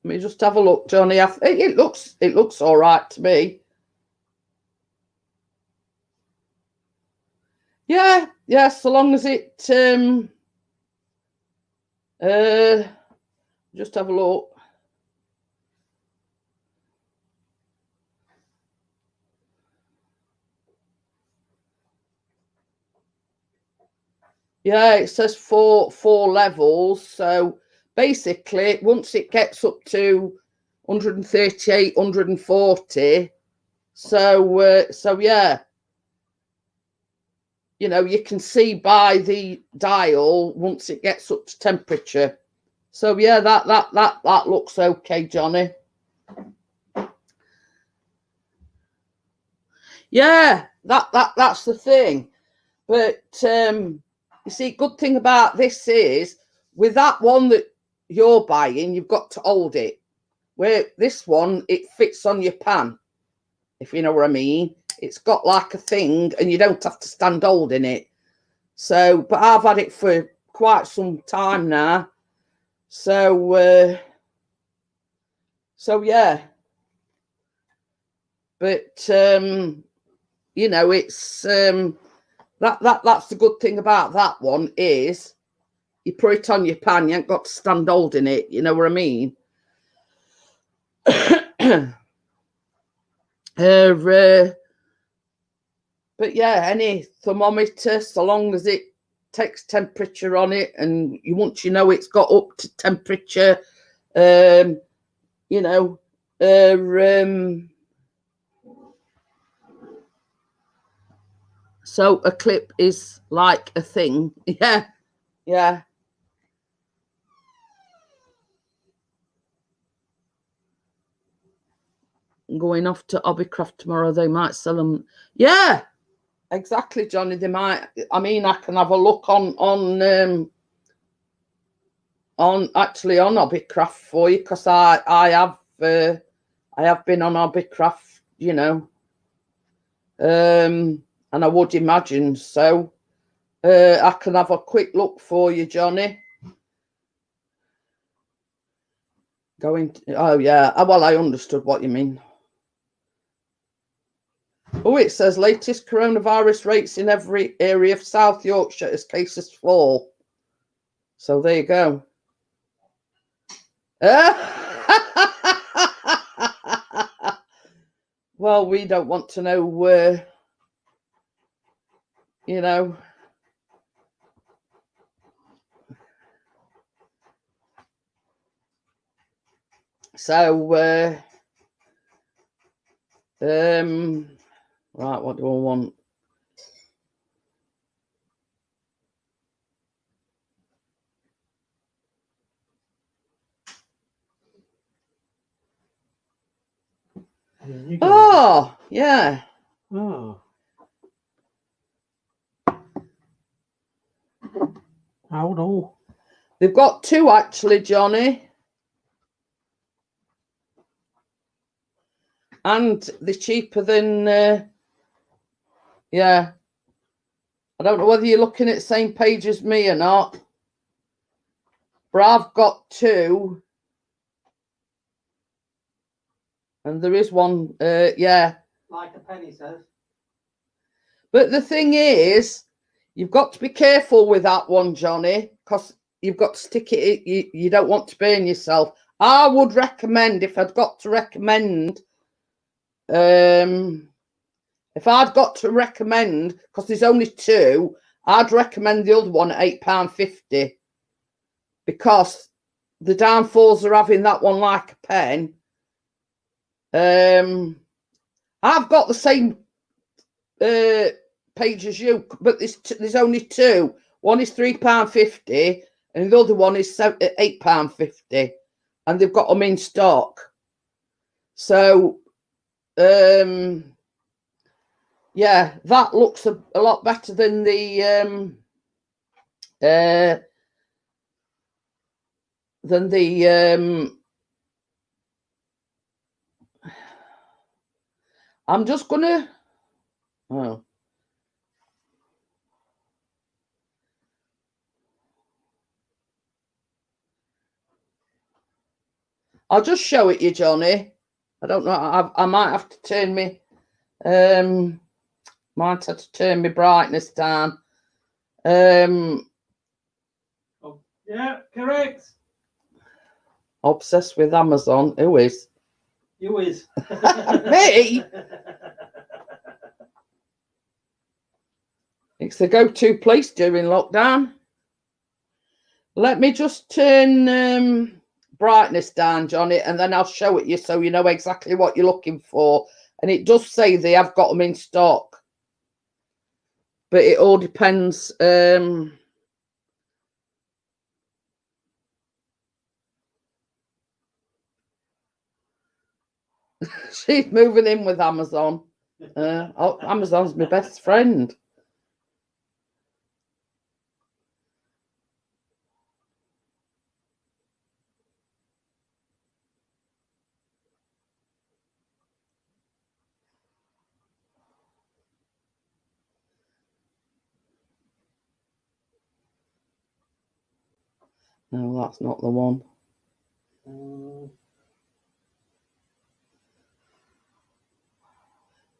Speaker 1: me just have a look, Johnny. It looks all right to me. Yeah, so long as it just have a look. Yeah, it says four levels. So basically, once it gets up to 138, 140, so yeah, you know, you can see by the dial once it gets up to temperature. So yeah, that looks okay, Johnny. Yeah, that's the thing. But you see, good thing about this is with that one that you're buying, you've got to hold it. Where this one, it fits on your pan, if you know what I mean. It's got like a thing, and you don't have to stand holding it. So, but I've had it for quite some time now. So, so yeah. But you know, it's that's the good thing about that one is you put it on your pan, you ain't got to stand holding it. You know what I mean? But yeah, any thermometer, so long as it takes temperature on it, and once you know it's got up to temperature, you know, so a clip is like a thing. Yeah, yeah. Going off to Hobbycraft tomorrow, they might sell them. Yeah, exactly, Johnny. They might. I mean, I can have a look on actually on Hobbycraft for you, because I have been on Hobbycraft, you know, and I would imagine so. I can have a quick look for you, Johnny. Oh yeah, well, I understood what you mean. Oh, it says latest coronavirus rates in every area of South Yorkshire as cases fall. So there you go. Well, we don't want to know, you know. So, right, what do I want? Oh, yeah.
Speaker 2: Oh. How no?
Speaker 1: They've got two actually, Johnny. And they're cheaper than, yeah. I don't know whether you're looking at the same page as me or not. But I've got two. And there is one, yeah.
Speaker 2: Like a penny says.
Speaker 1: But the thing is, you've got to be careful with that one, Johnny, because you've got to stick it, you don't want to burn yourself. I would recommend, if I'd got to recommend, if I'd got to recommend, because there's only two, I'd recommend the other one at £8.50, because the downfalls are having that one like a pen. I've got the same page as you, but there's only two. One is £3.50 and the other one is £8.50, and they've got them in stock. So yeah, that looks a lot better than the I'm just gonna I'll just show it you, Johnny. I don't know. I might have to turn me might have to turn my brightness down.
Speaker 2: Oh, yeah, correct.
Speaker 1: Obsessed with Amazon. Who is?
Speaker 2: You is.
Speaker 1: Me? It's the go-to place during lockdown. Let me just turn brightness down, Johnny, and then I'll show it you so you know exactly what you're looking for. And it does say they have got them in stock, but it all depends. She's moving in with Amazon. Amazon's my best friend. No, that's not the one.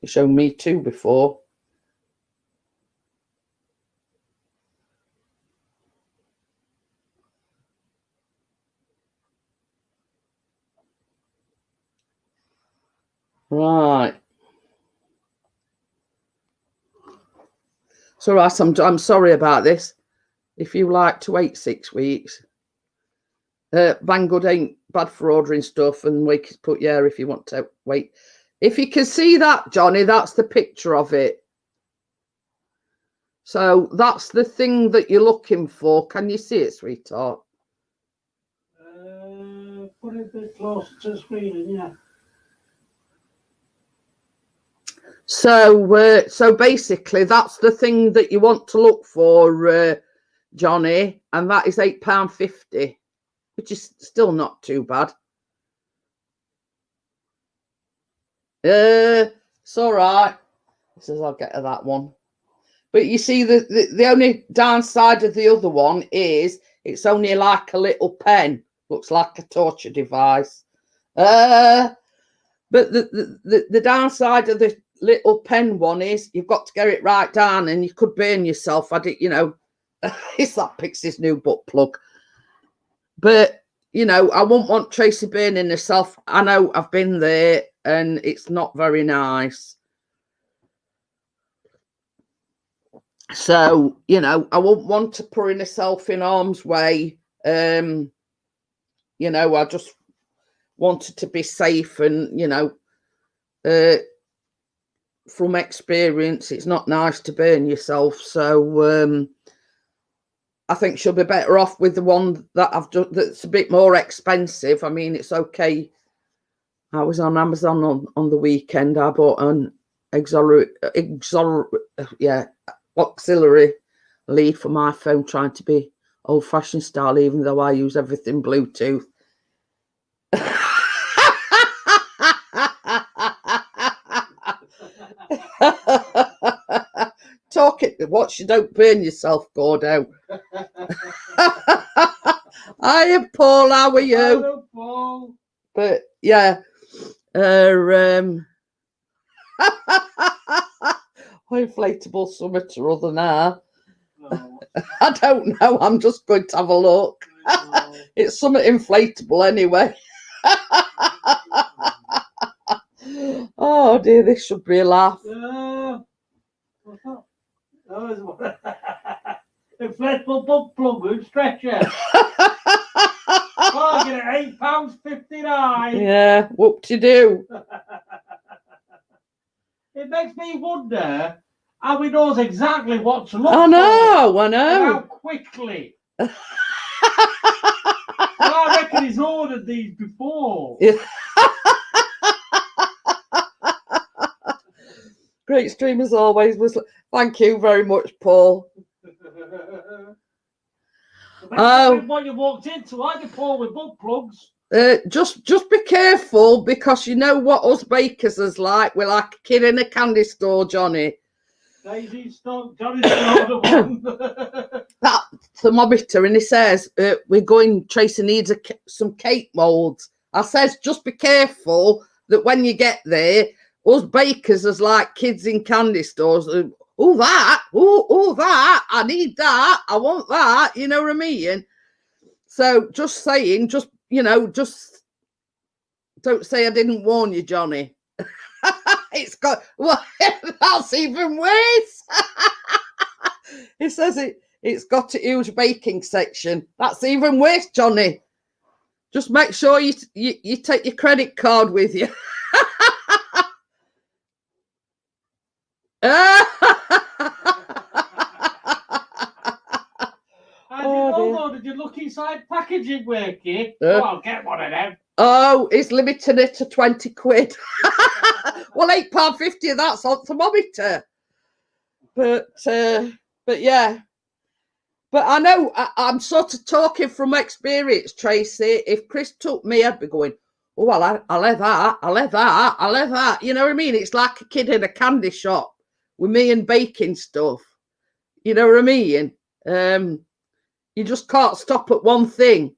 Speaker 1: You showed me two before. Right. So I'm sorry about this. If you like to wait 6 weeks, Banggood ain't bad for ordering stuff, and Wakey's put if you want to wait. If you can see that, Johnny, that's the picture of it. So that's the thing that you're looking for. Can you see it, sweetheart?
Speaker 2: Put it a bit closer to the screen, yeah.
Speaker 1: So, so basically, that's the thing that you want to look for, Johnny, and that is £8.50, which is still not too bad. It's all right. He says I'll get her that one. But you see, the only downside of the other one is it's only like a little pen. Looks like a torture device. But the downside of the little pen one is you've got to get it right down, and you could burn yourself. It's that Pixie's new butt plug. But I wouldn't want Tracy burning herself. I know, I've been there, and it's not very nice. So I wouldn't want to put herself in harm's way. I just wanted to be safe, and from experience, it's not nice to burn yourself. So I think she'll be better off with the one that I've done that's a bit more expensive. I mean, it's okay. I was on Amazon on the weekend. I bought an auxiliary lead for my phone, trying to be old-fashioned style, even though I use everything Bluetooth. Talk it. Watch you don't burn yourself, Gordo. Hiya, Paul. How are you?
Speaker 2: Hello, Paul.
Speaker 1: But yeah, inflatable summit or other now.
Speaker 2: No.
Speaker 1: I don't know. I'm just going to have a look.
Speaker 2: No.
Speaker 1: It's something inflatable anyway. Oh dear, this should be a laugh.
Speaker 2: What's that? Inflatable butt plug and stretcher. Bargain at £8.59.
Speaker 1: Yeah, whoop-de-doo.
Speaker 2: It makes me wonder how he knows exactly what to look
Speaker 1: I know.
Speaker 2: for. And how quickly. I reckon he's ordered these before.
Speaker 1: Yeah. Great stream as always. Thank you very much, Paul.
Speaker 2: What you walked into, aren't you, Paul, with butt plugs?
Speaker 1: Just be careful, because you know what us bakers is like. We're like a kid in a candy store, Johnny.
Speaker 2: Daisy stock, Johnny's the one.
Speaker 1: That thermometer, and he says Tracy needs some cake molds. I says just be careful that when you get there, us bakers is like kids in candy stores. Oh, that, that, I need that, I want that, you know what I mean? So just saying, just don't say I didn't warn you, Johnny. It's got, well, that's even worse. He says it's got a huge baking section. That's even worse, Johnny. Just make sure you take your credit card with you.
Speaker 2: Did you look inside packaging, Wakey? I'll get one of them.
Speaker 1: Oh, it's limited it to 20 quid. Well, £8.50 of that's on thermometer. But yeah. But I know I'm sort of talking from experience, Tracy. If Chris took me, I'd be going, oh, I'll have that, I'll have that, I'll have that. You know what I mean? It's like a kid in a candy shop with me and baking stuff. You know what I mean? You just can't stop at one thing.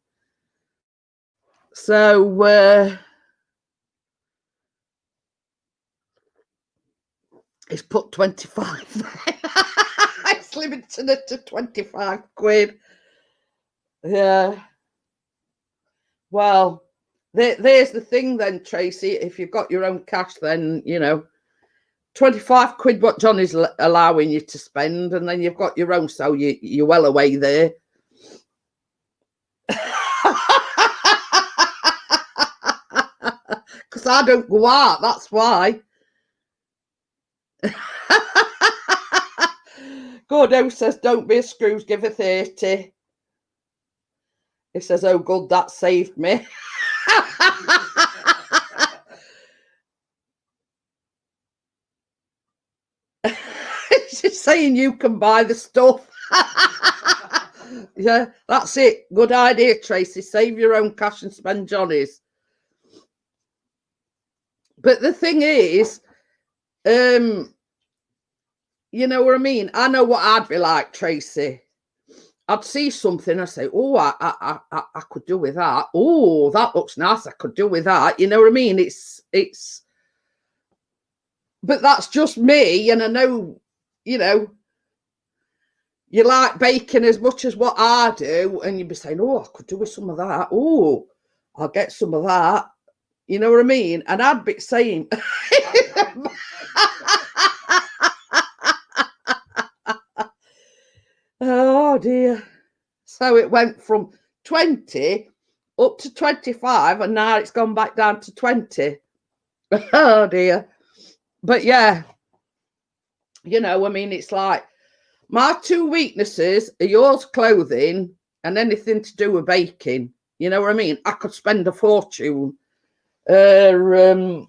Speaker 1: So it's put 25. It's limited it to 25 quid. Yeah. Well, there's the thing then, Tracy. If you've got your own cash, then, 25 quid what Johnny's allowing you to spend, and then you've got your own, so you're well away there. Because I don't go out, that's why. Gordo says, don't be a Scrooge, give her 30. He says, oh, good, that saved me. She's saying you can buy the stuff. Yeah, that's it. Good idea, Tracy. Save your own cash and spend Johnny's. But the thing is, you know what I mean? I know what I'd be like, Tracy. I'd see something, I say, oh, I could do with that. Oh, that looks nice. I could do with that. You know what I mean? But that's just me, and I know, you know, you like bacon as much as what I do, and you'd be saying, oh, I could do with some of that. Oh, I'll get some of that. You know what I mean? And I'd be saying, oh dear. So it went from 20 up to 25, and now it's gone back down to 20. Oh dear. But yeah, you know, I mean, it's like my two weaknesses are yours clothing and anything to do with baking. You know what I mean? I could spend a fortune. Oh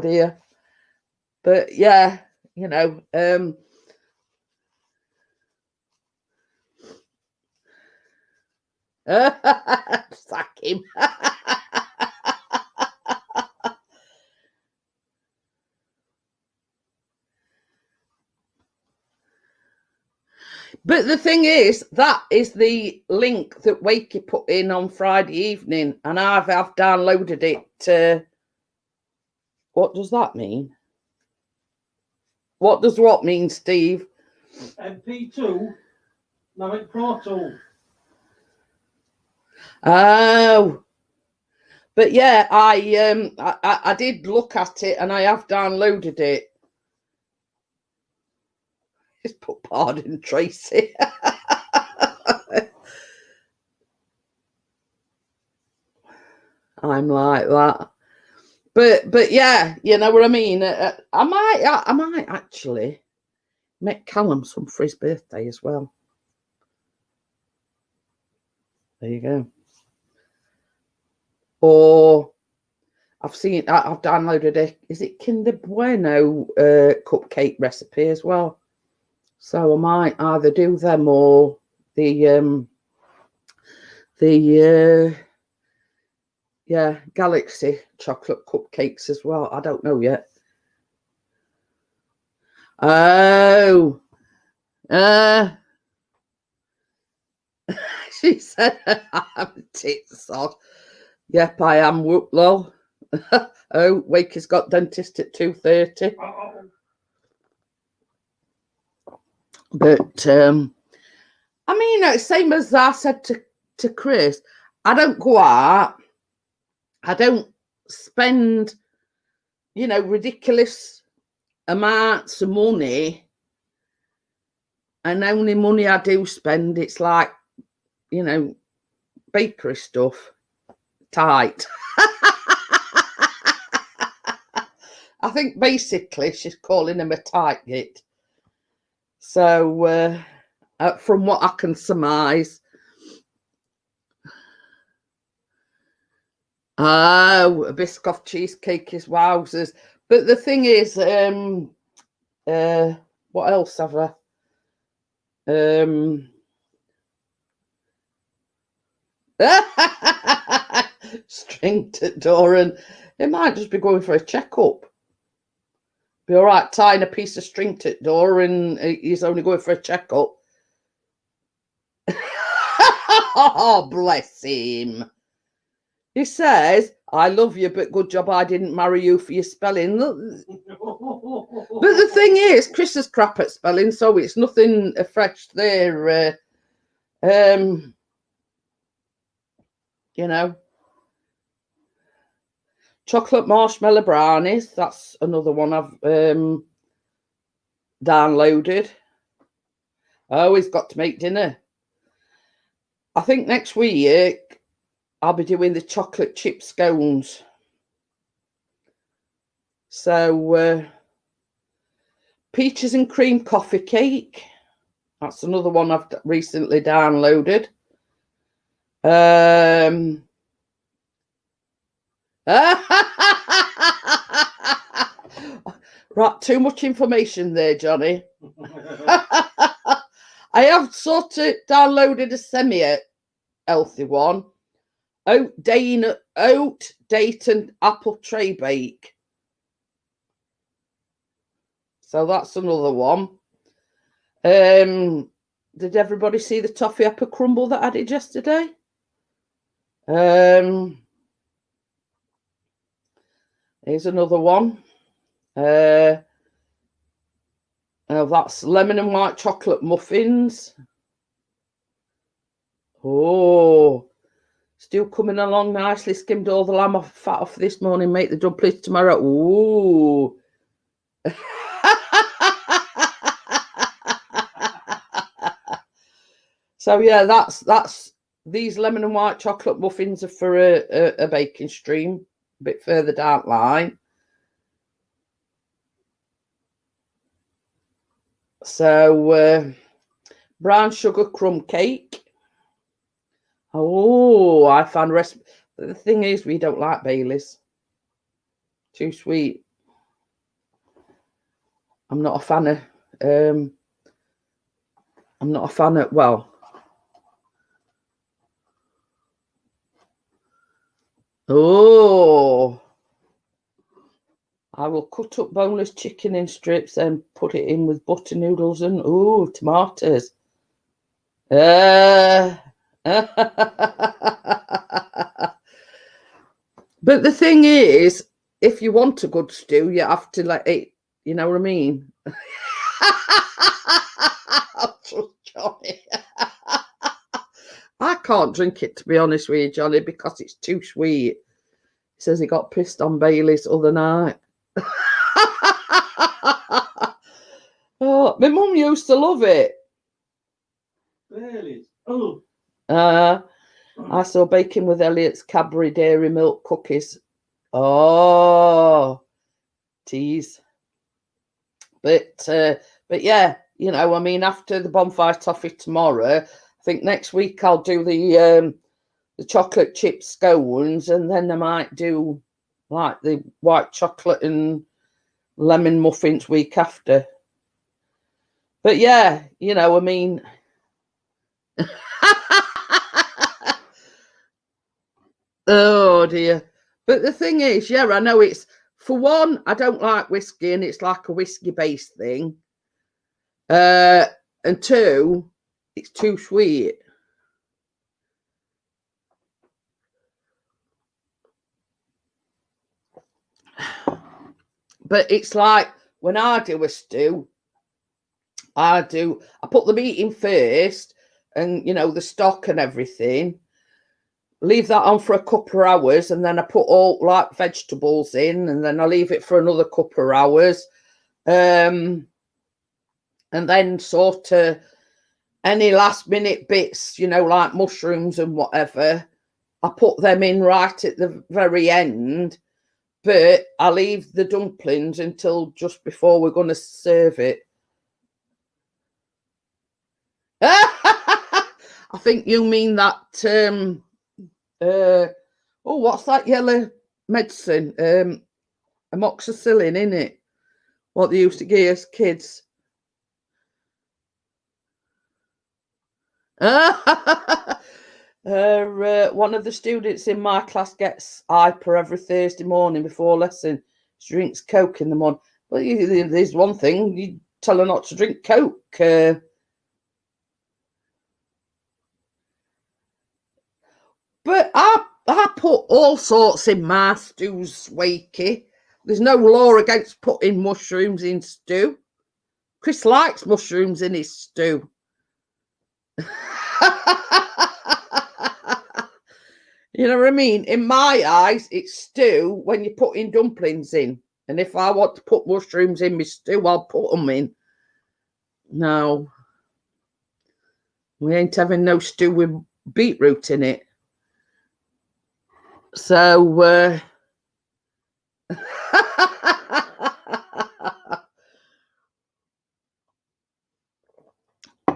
Speaker 1: dear. But yeah, you know, sack him. But the thing is, that is the link that Wakey put in on Friday evening, and I've downloaded it. What does that mean? What does what mean, Steve?
Speaker 2: MP2, now it's Pro Tool.
Speaker 1: Oh, but yeah, I did look at it, and I have downloaded it. Just put pardon, Tracy. I'm like that, but yeah, you know what I mean. I might actually make Callum some for his birthday as well. There you go. Or I've downloaded a, is it Kinder Bueno cupcake recipe as well. So I might either do them or the yeah, Galaxy chocolate cupcakes as well. I don't know yet. Oh, she said I'm tits off. Yep, I am. Whoop lol. Oh, Wakey's got dentist at 2:30. But I mean, same as I said to Chris, I don't go out. I don't spend, you know, ridiculous amounts of money. And only money I do spend, it's like, you know, bakery stuff. Tight. I think basically she's calling him a tight git. So from what I can surmise. Oh, a Biscoff cheesecake is wowzers. But the thing is, what else have I? String to door, and it might just be going for a checkup. Be all right tying a piece of string to the door, and he's only going for a checkup. Oh, bless him. He says, I love you, but good job I didn't marry you for your spelling. But the thing is, Chris is crap at spelling, so it's nothing fresh there. You know. Chocolate marshmallow brownies. That's another one I've downloaded. Oh, he's got to make dinner. I think next week I'll be doing the chocolate chip scones. So, peaches and cream coffee cake. That's another one I've recently downloaded. Right, too much information there, Johnny. I have sort of downloaded a semi-healthy one. Oat, date and apple tray bake. So that's another one. Did everybody see the toffee apple crumble that I did yesterday? Here's another one. That's lemon and white chocolate muffins. Oh, still coming along nicely. Skimmed all the lamb fat off this morning. Make the dumplings tomorrow. Ooh. So yeah, that's these lemon and white chocolate muffins are for a baking stream a bit further down the line. So brown sugar crumb cake. Oh, I found recipe. The thing is, we don't like Baileys. Too sweet. I'm not a fan of. Well. Oh, I will cut up boneless chicken in strips and put it in with butter noodles and tomatoes. But the thing is, if you want a good stew, you have to let it, you know what I mean? Johnny. I can't drink it, to be honest with you, Johnny, because it's too sweet. He says he got pissed on Baileys the other night. Oh, my mum used to love it.
Speaker 2: Baileys. Oh.
Speaker 1: I saw baking with Elliot's Cadbury Dairy Milk cookies. Oh, tease. But yeah, you know, I mean, after the bonfire toffee tomorrow, I think next week I'll do the chocolate chip scones, and then I might do like the white chocolate and lemon muffins week after. But yeah, you know, I mean, oh dear. But the thing is, yeah, I know it's, for one, I don't like whiskey, and it's like a whiskey-based thing. And two, it's too sweet. But it's like when I do a stew, I put the meat in first, and you know, the stock and everything. Leave that on for a couple of hours, and then I put all like vegetables in, and then I leave it for another couple of hours. And then sort of any last minute bits, you know, like mushrooms and whatever, I put them in right at the very end. But I leave the dumplings until just before we're going to serve it. I think you mean that, what's that yellow medicine? Amoxicillin, isn't it? What they used to give us kids. One of the students in my class gets hyper every Thursday morning before lesson. She drinks Coke in the morning. Well, there's one thing, you tell her not to drink Coke. But I put all sorts in my stews, Wakey. There's no law against putting mushrooms in stew. Chris likes mushrooms in his stew. You know what I mean? In my eyes, it's stew when you're putting dumplings in. And if I want to put mushrooms in my stew, I'll put them in. No. We ain't having no stew with beetroot in it. So,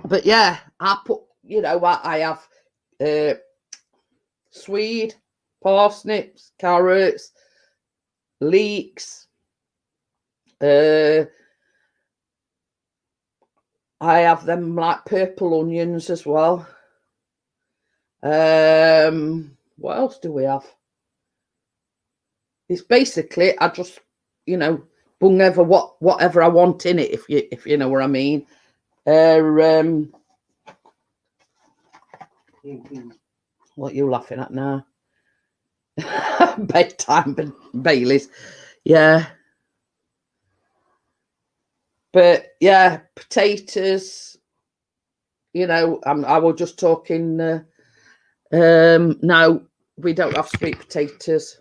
Speaker 1: but yeah, I put, you know, I have swede, parsnips, carrots, leeks. I have them like purple onions as well. What else do we have? It's basically I just, you know, bung ever whatever I want in it, if you know what I mean. What are you laughing at now? Bedtime Baileys. Yeah. But yeah, potatoes, you know, I was just talking no, we don't have sweet potatoes.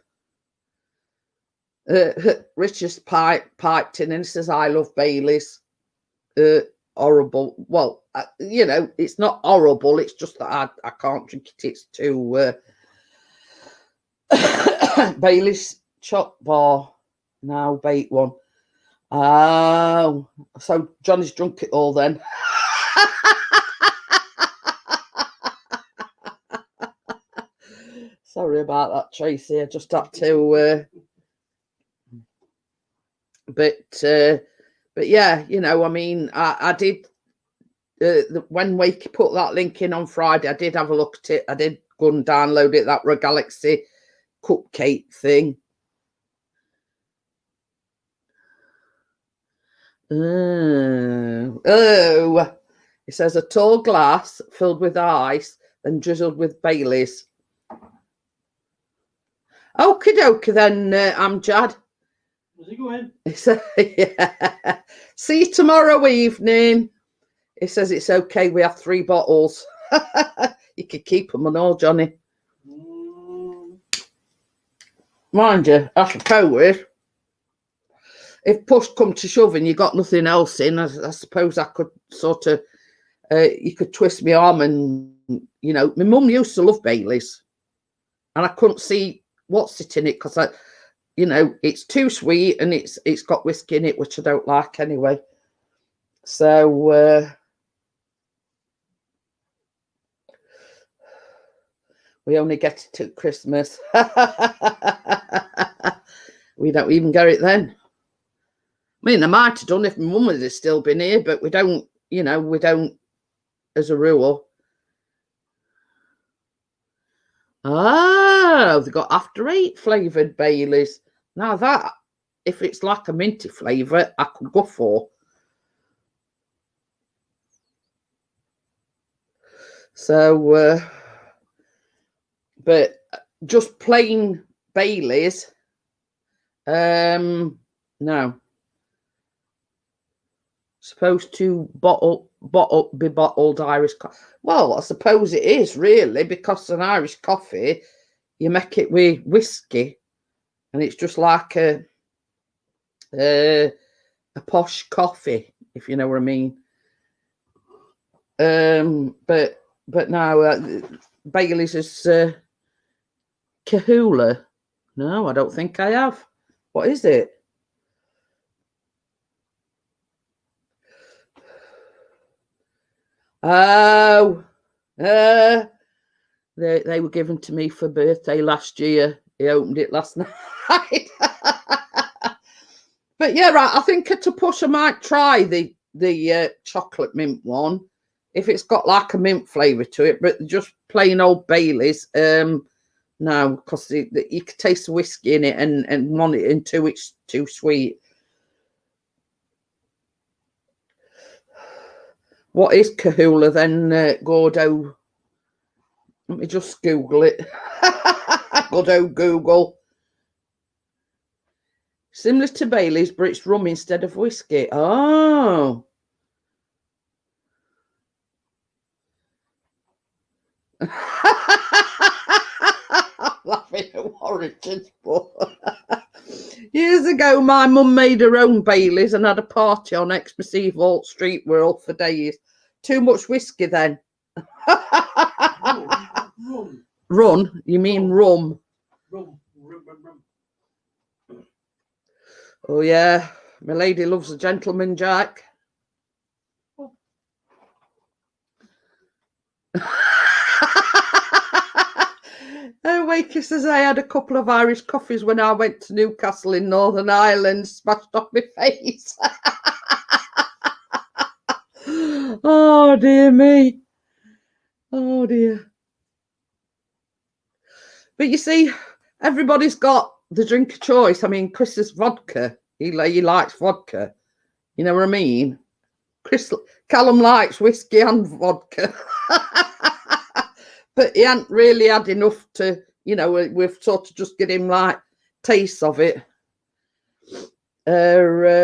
Speaker 1: Richard's piped in and says, I love Baileys. Horrible. Well, you know, it's not horrible. It's just that I can't drink it. It's too Baileys choc bar. Now bait one. Oh, so Johnny's drunk it all then. Sorry about that, Tracy. I just had to but yeah, you know, I mean, I did when Wakey put that link in on Friday, I did have a look at it. I did go and download it, that Galaxy cupcake thing. Oh, it says a tall glass filled with ice and drizzled with Baileys. Okie dokie then, Amjad.
Speaker 2: Was he going?
Speaker 1: Yeah. See you tomorrow evening. It says it's okay. We have 3 bottles. You could keep them and all, Johnny. Mind you, I suppose if push come to shove and you got nothing else in, I suppose I could sort of, you could twist my arm and, you know, my mum used to love Baileys and I couldn't see what's it in it because I, you know, it's too sweet and it's got whiskey in it, which I don't like anyway. So we only get it at Christmas. We don't even get it then. I mean, I might have done if my mum had still been here, but we don't, you know, we don't as a rule. Oh, they've got after 8 flavoured Baileys. Now that, if it's like a minty flavour, I could go for. So, but just plain Baileys, no. Supposed to be bottled Irish coffee. Well, I suppose it is really, because an Irish coffee, you make it with whiskey, and it's just like a posh coffee, if you know what I mean. But now Baileys is Kahula. No, I don't think I have. What is it? Oh, they were given to me for birthday last year. He opened it last night. But yeah, right. I think to push, I might try the chocolate mint one if it's got like a mint flavour to it. But just plain old Baileys, no, because you can taste the whiskey in it and want it into it's too sweet. What is Kahula then, Gordo? Let me just Google it. Gordo Google. Similar to Baileys, but it's rum instead of whiskey. Oh. laughing at Origins, but years ago, my mum made her own Baileys and had a party on Xmas Eve, Walt Street World for days. Too much whiskey then. Run? You mean rum?
Speaker 2: Rum.
Speaker 1: Oh, yeah. My lady loves a gentleman Jack. Wakey says I had a couple of Irish coffees when I went to Newcastle in Northern Ireland, smashed off my face. Oh, dear me. Oh, dear. But you see, everybody's got the drink of choice. I mean, Chris is vodka. He likes vodka. You know what I mean? Callum likes whiskey and vodka. But he hadn't really had enough to, you know, we've sort of just get him like tastes of it. But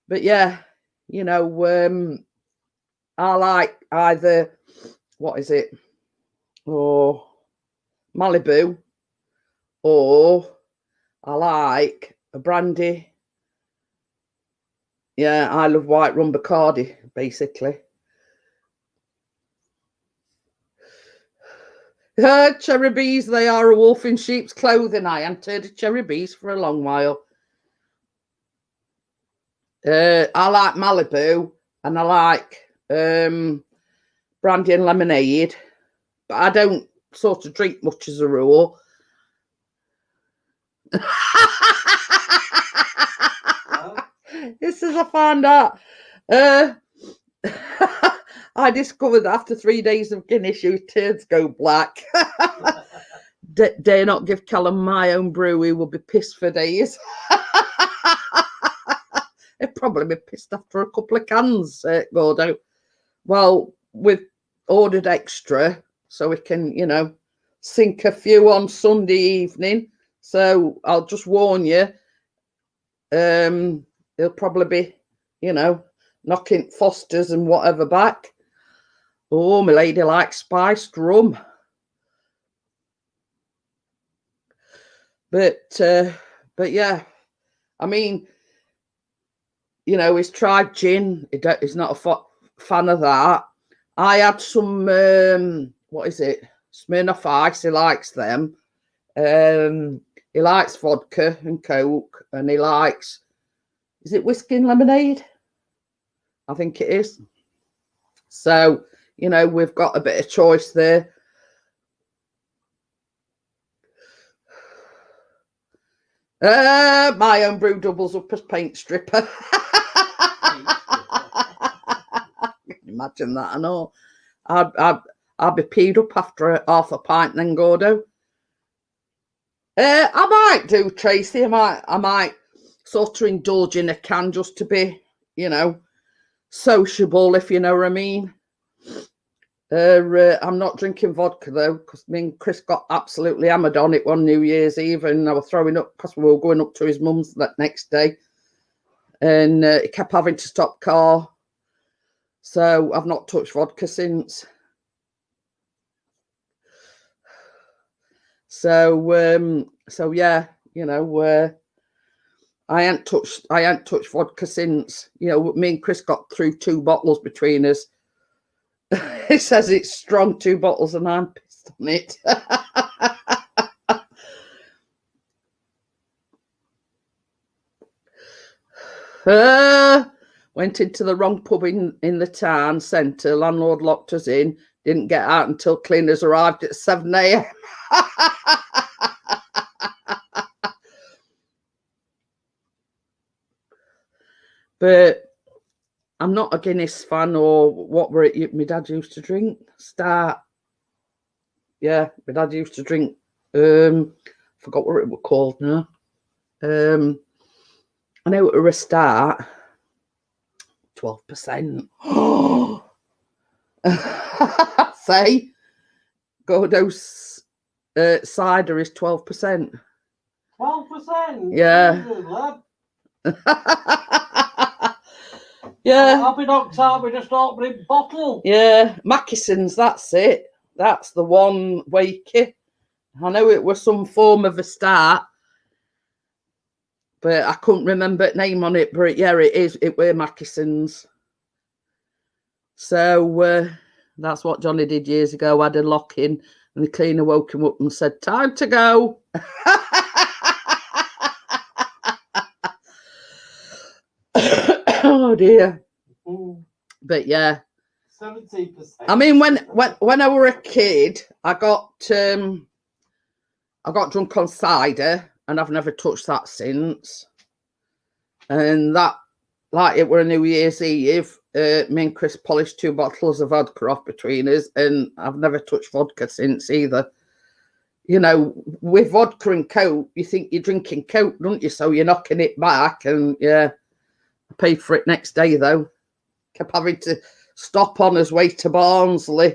Speaker 1: yeah, you know, I like either, what is it? Or Malibu, or I like a brandy. Yeah, I love white rum Bacardi, basically. Cherry bees, they are a wolf in sheep's clothing. I haven't heard of cherry bees for a long while. I like Malibu and I like brandy and lemonade, but I don't sort of drink much as a rule. This is I found out. I discovered that after 3 days of Guinness, your turds go black. Dare not give Callum my own brew, he will be pissed for days. He'll probably be pissed after a couple of cans, Gordo. Well, we've ordered extra so we can, you know, sink a few on Sunday evening. So I'll just warn you, he'll probably be, you know, knocking Fosters and whatever back. Oh, my lady likes spiced rum. But yeah, I mean, you know, he's tried gin. He's not a fan of that. I had some, what is it? Smirnoff Ice. He likes them. He likes vodka and Coke, and he likes, is it whiskey and lemonade? I think it is. So, you know, we've got a bit of choice there. My own brew doubles up as paint stripper. Imagine that, I know. I'd be peed up after half a pint then, Gordo. I might do, Tracy. I might sort of indulge in a can just to be, you know, sociable, if you know what I mean. I'm not drinking vodka though, because me and Chris got absolutely hammered on it one New Year's Eve, and I was throwing up because we were going up to his mum's that next day, and he kept having to stop car. So I've not touched vodka since. So yeah, you know, I ain't touched vodka since. You know, me and Chris got through 2 bottles between us. He says it's strong, 2 bottles, and I'm pissed on it. Went into the wrong pub in the town centre. Landlord locked us in. Didn't get out until cleaners arrived at 7 a.m. But I'm not a Guinness fan, or what were it my dad used to drink? Start. Yeah, my dad used to drink, forgot what it was called now. I know it was a Start. 12%. Say, Gordo's cider is 12%.
Speaker 2: 12%?
Speaker 1: Yeah. Yeah.
Speaker 2: I'll be knocked out with just opening bottle.
Speaker 1: Yeah, Mackison's, that's it. That's the one, Wakey. I know it was some form of a start, but I couldn't remember the name on it. But yeah, it is. It were Mackison's. So that's what Johnny did years ago. Had a lock in, and the cleaner woke him up and said, "Time to go." Oh dear. But yeah.
Speaker 2: 17%.
Speaker 1: I mean, when I were a kid, I got drunk on cider, and I've never touched that since. And that, like, it were a New Year's Eve. Me and Chris polished 2 bottles of vodka off between us, and I've never touched vodka since either. You know, with vodka and Coke, you think you're drinking Coke, don't you? So you're knocking it back, and yeah, I paid for it next day though. Kept having to stop on his way to Barnsley.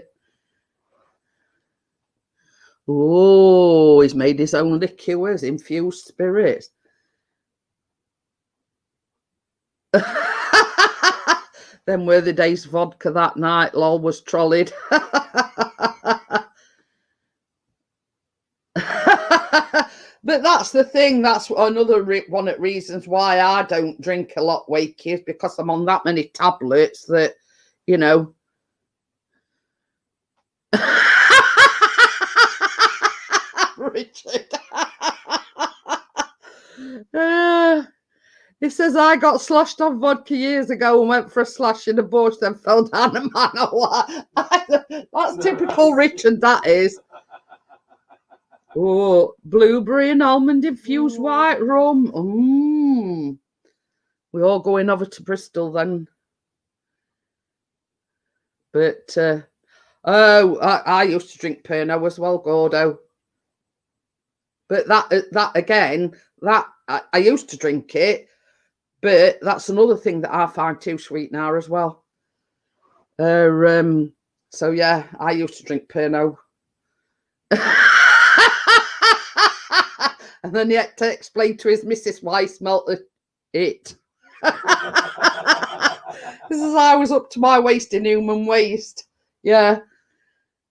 Speaker 1: Oh, he's made his own liqueurs, infused spirits. Then were the days vodka that night, lol, was trolleyed. But that's the thing. That's another one of the reasons why I don't drink a lot wakey, is because I'm on that many tablets that, you know. Richard. He says, I got sloshed on vodka years ago and went for a slash in the bush, then fell down a man of war. That's typical Richard, that is. Oh, blueberry and almond infused white rum. We're all going over to Bristol then. But, I used to drink Pernod as well, Gordo. But that again, that I used to drink it, but that's another thing that I find too sweet now as well. So yeah, I used to drink Pernod. And then he had to explain to his missus why he smelt it. This is I was up to my waist in human waste. Yeah.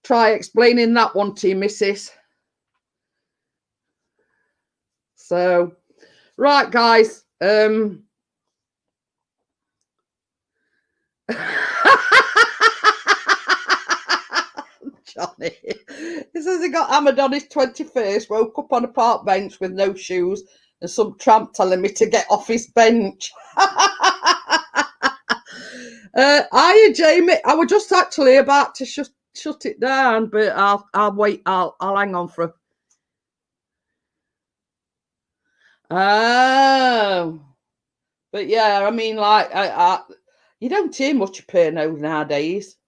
Speaker 1: Try explaining that one to your missus. So, right, guys. Johnny. He says he got hammered on his 21st, woke up on a park bench with no shoes, and some tramp telling me to get off his bench. Hiya, Jamie. I was just actually about to shut it down, but I'll wait. I'll hang on for. Oh, but yeah, I mean, like, you don't hear much of Pernod nowadays.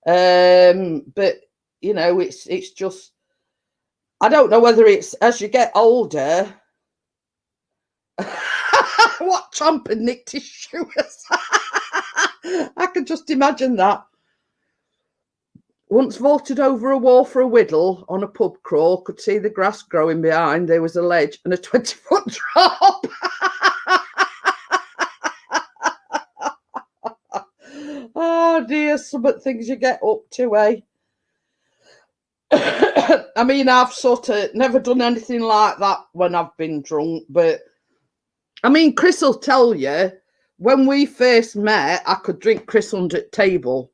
Speaker 1: But you know, it's just, I don't know whether it's as you get older. What Trump and nicked his shoes. I could just imagine that. Once vaulted over a wall for a whittle on a pub crawl, could see the grass growing behind. There was a ledge and a 20-foot drop. Oh dear, some of the things you get up to, eh? I mean, I've sort of never done anything like that when I've been drunk, but I mean, Chris will tell you, when we first met, I could drink Chris under the table,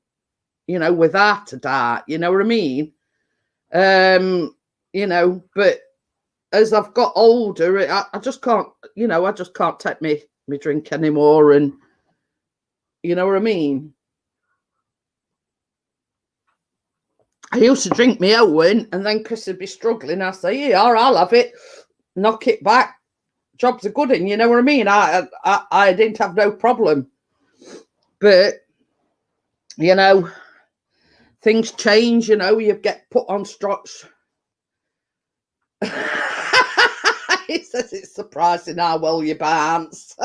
Speaker 1: you know, without a doubt, you know what I mean? You know, but as I've got older, I just can't, you know, I just can't take me drink anymore, and you know what I mean? I used to drink me Owen, and then Chris would be struggling. I say, yeah, I'll have it, knock it back. Job's a good one, you know what I mean? I didn't have no problem. But, you know, things change, you know, you get put on strokes. He says it's surprising how well you bounce.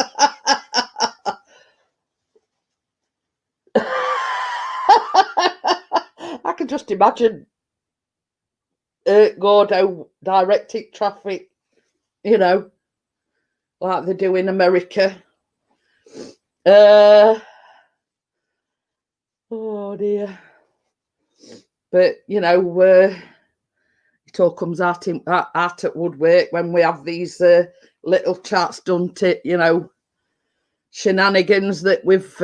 Speaker 1: I can just imagine Gordo directing traffic, you know, like they do in America. Oh dear. But, you know, it all comes out at woodwork when we have these little chats, don't it? You know, shenanigans that we've.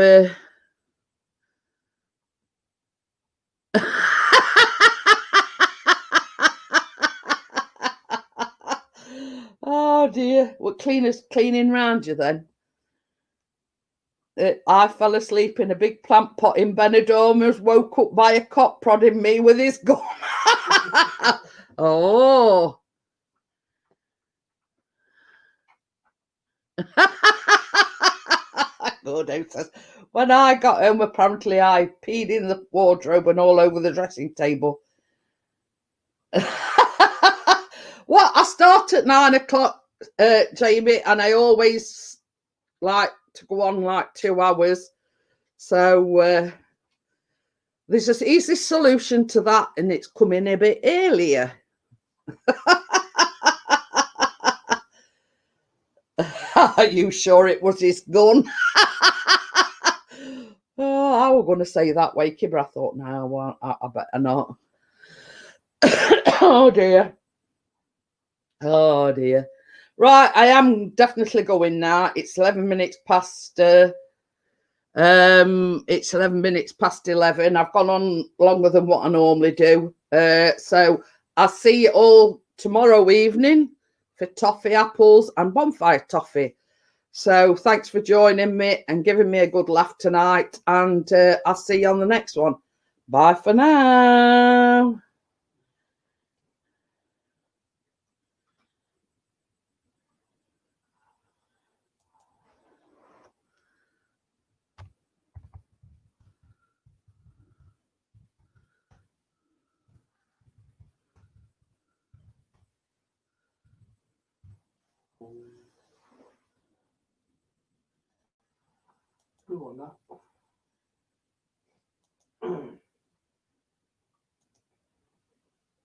Speaker 1: Oh dear, what cleaning round you then? I fell asleep in a big plant pot in Benidorm, was woke up by a cop prodding me with his gun. Oh. Good, says, when I got home, apparently I peed in the wardrobe and all over the dressing table. Well, I start at 9 o'clock, Jamie, and I always like to go on like 2 hours. So there's an easy solution to that, and it's coming a bit earlier. Are you sure it was his gun? Oh, I was going to say that Wakey, but I thought, no, well, I better not. Oh dear. Oh dear. Right, I am definitely going now. It's 11 minutes past. It's 11 minutes past 11. I've gone on longer than what I normally do. So I'll see you all tomorrow evening for toffee, apples, and bonfire toffee. So thanks for joining me and giving me a good laugh tonight. And I'll see you on the next one. Bye for now.
Speaker 2: Who won that?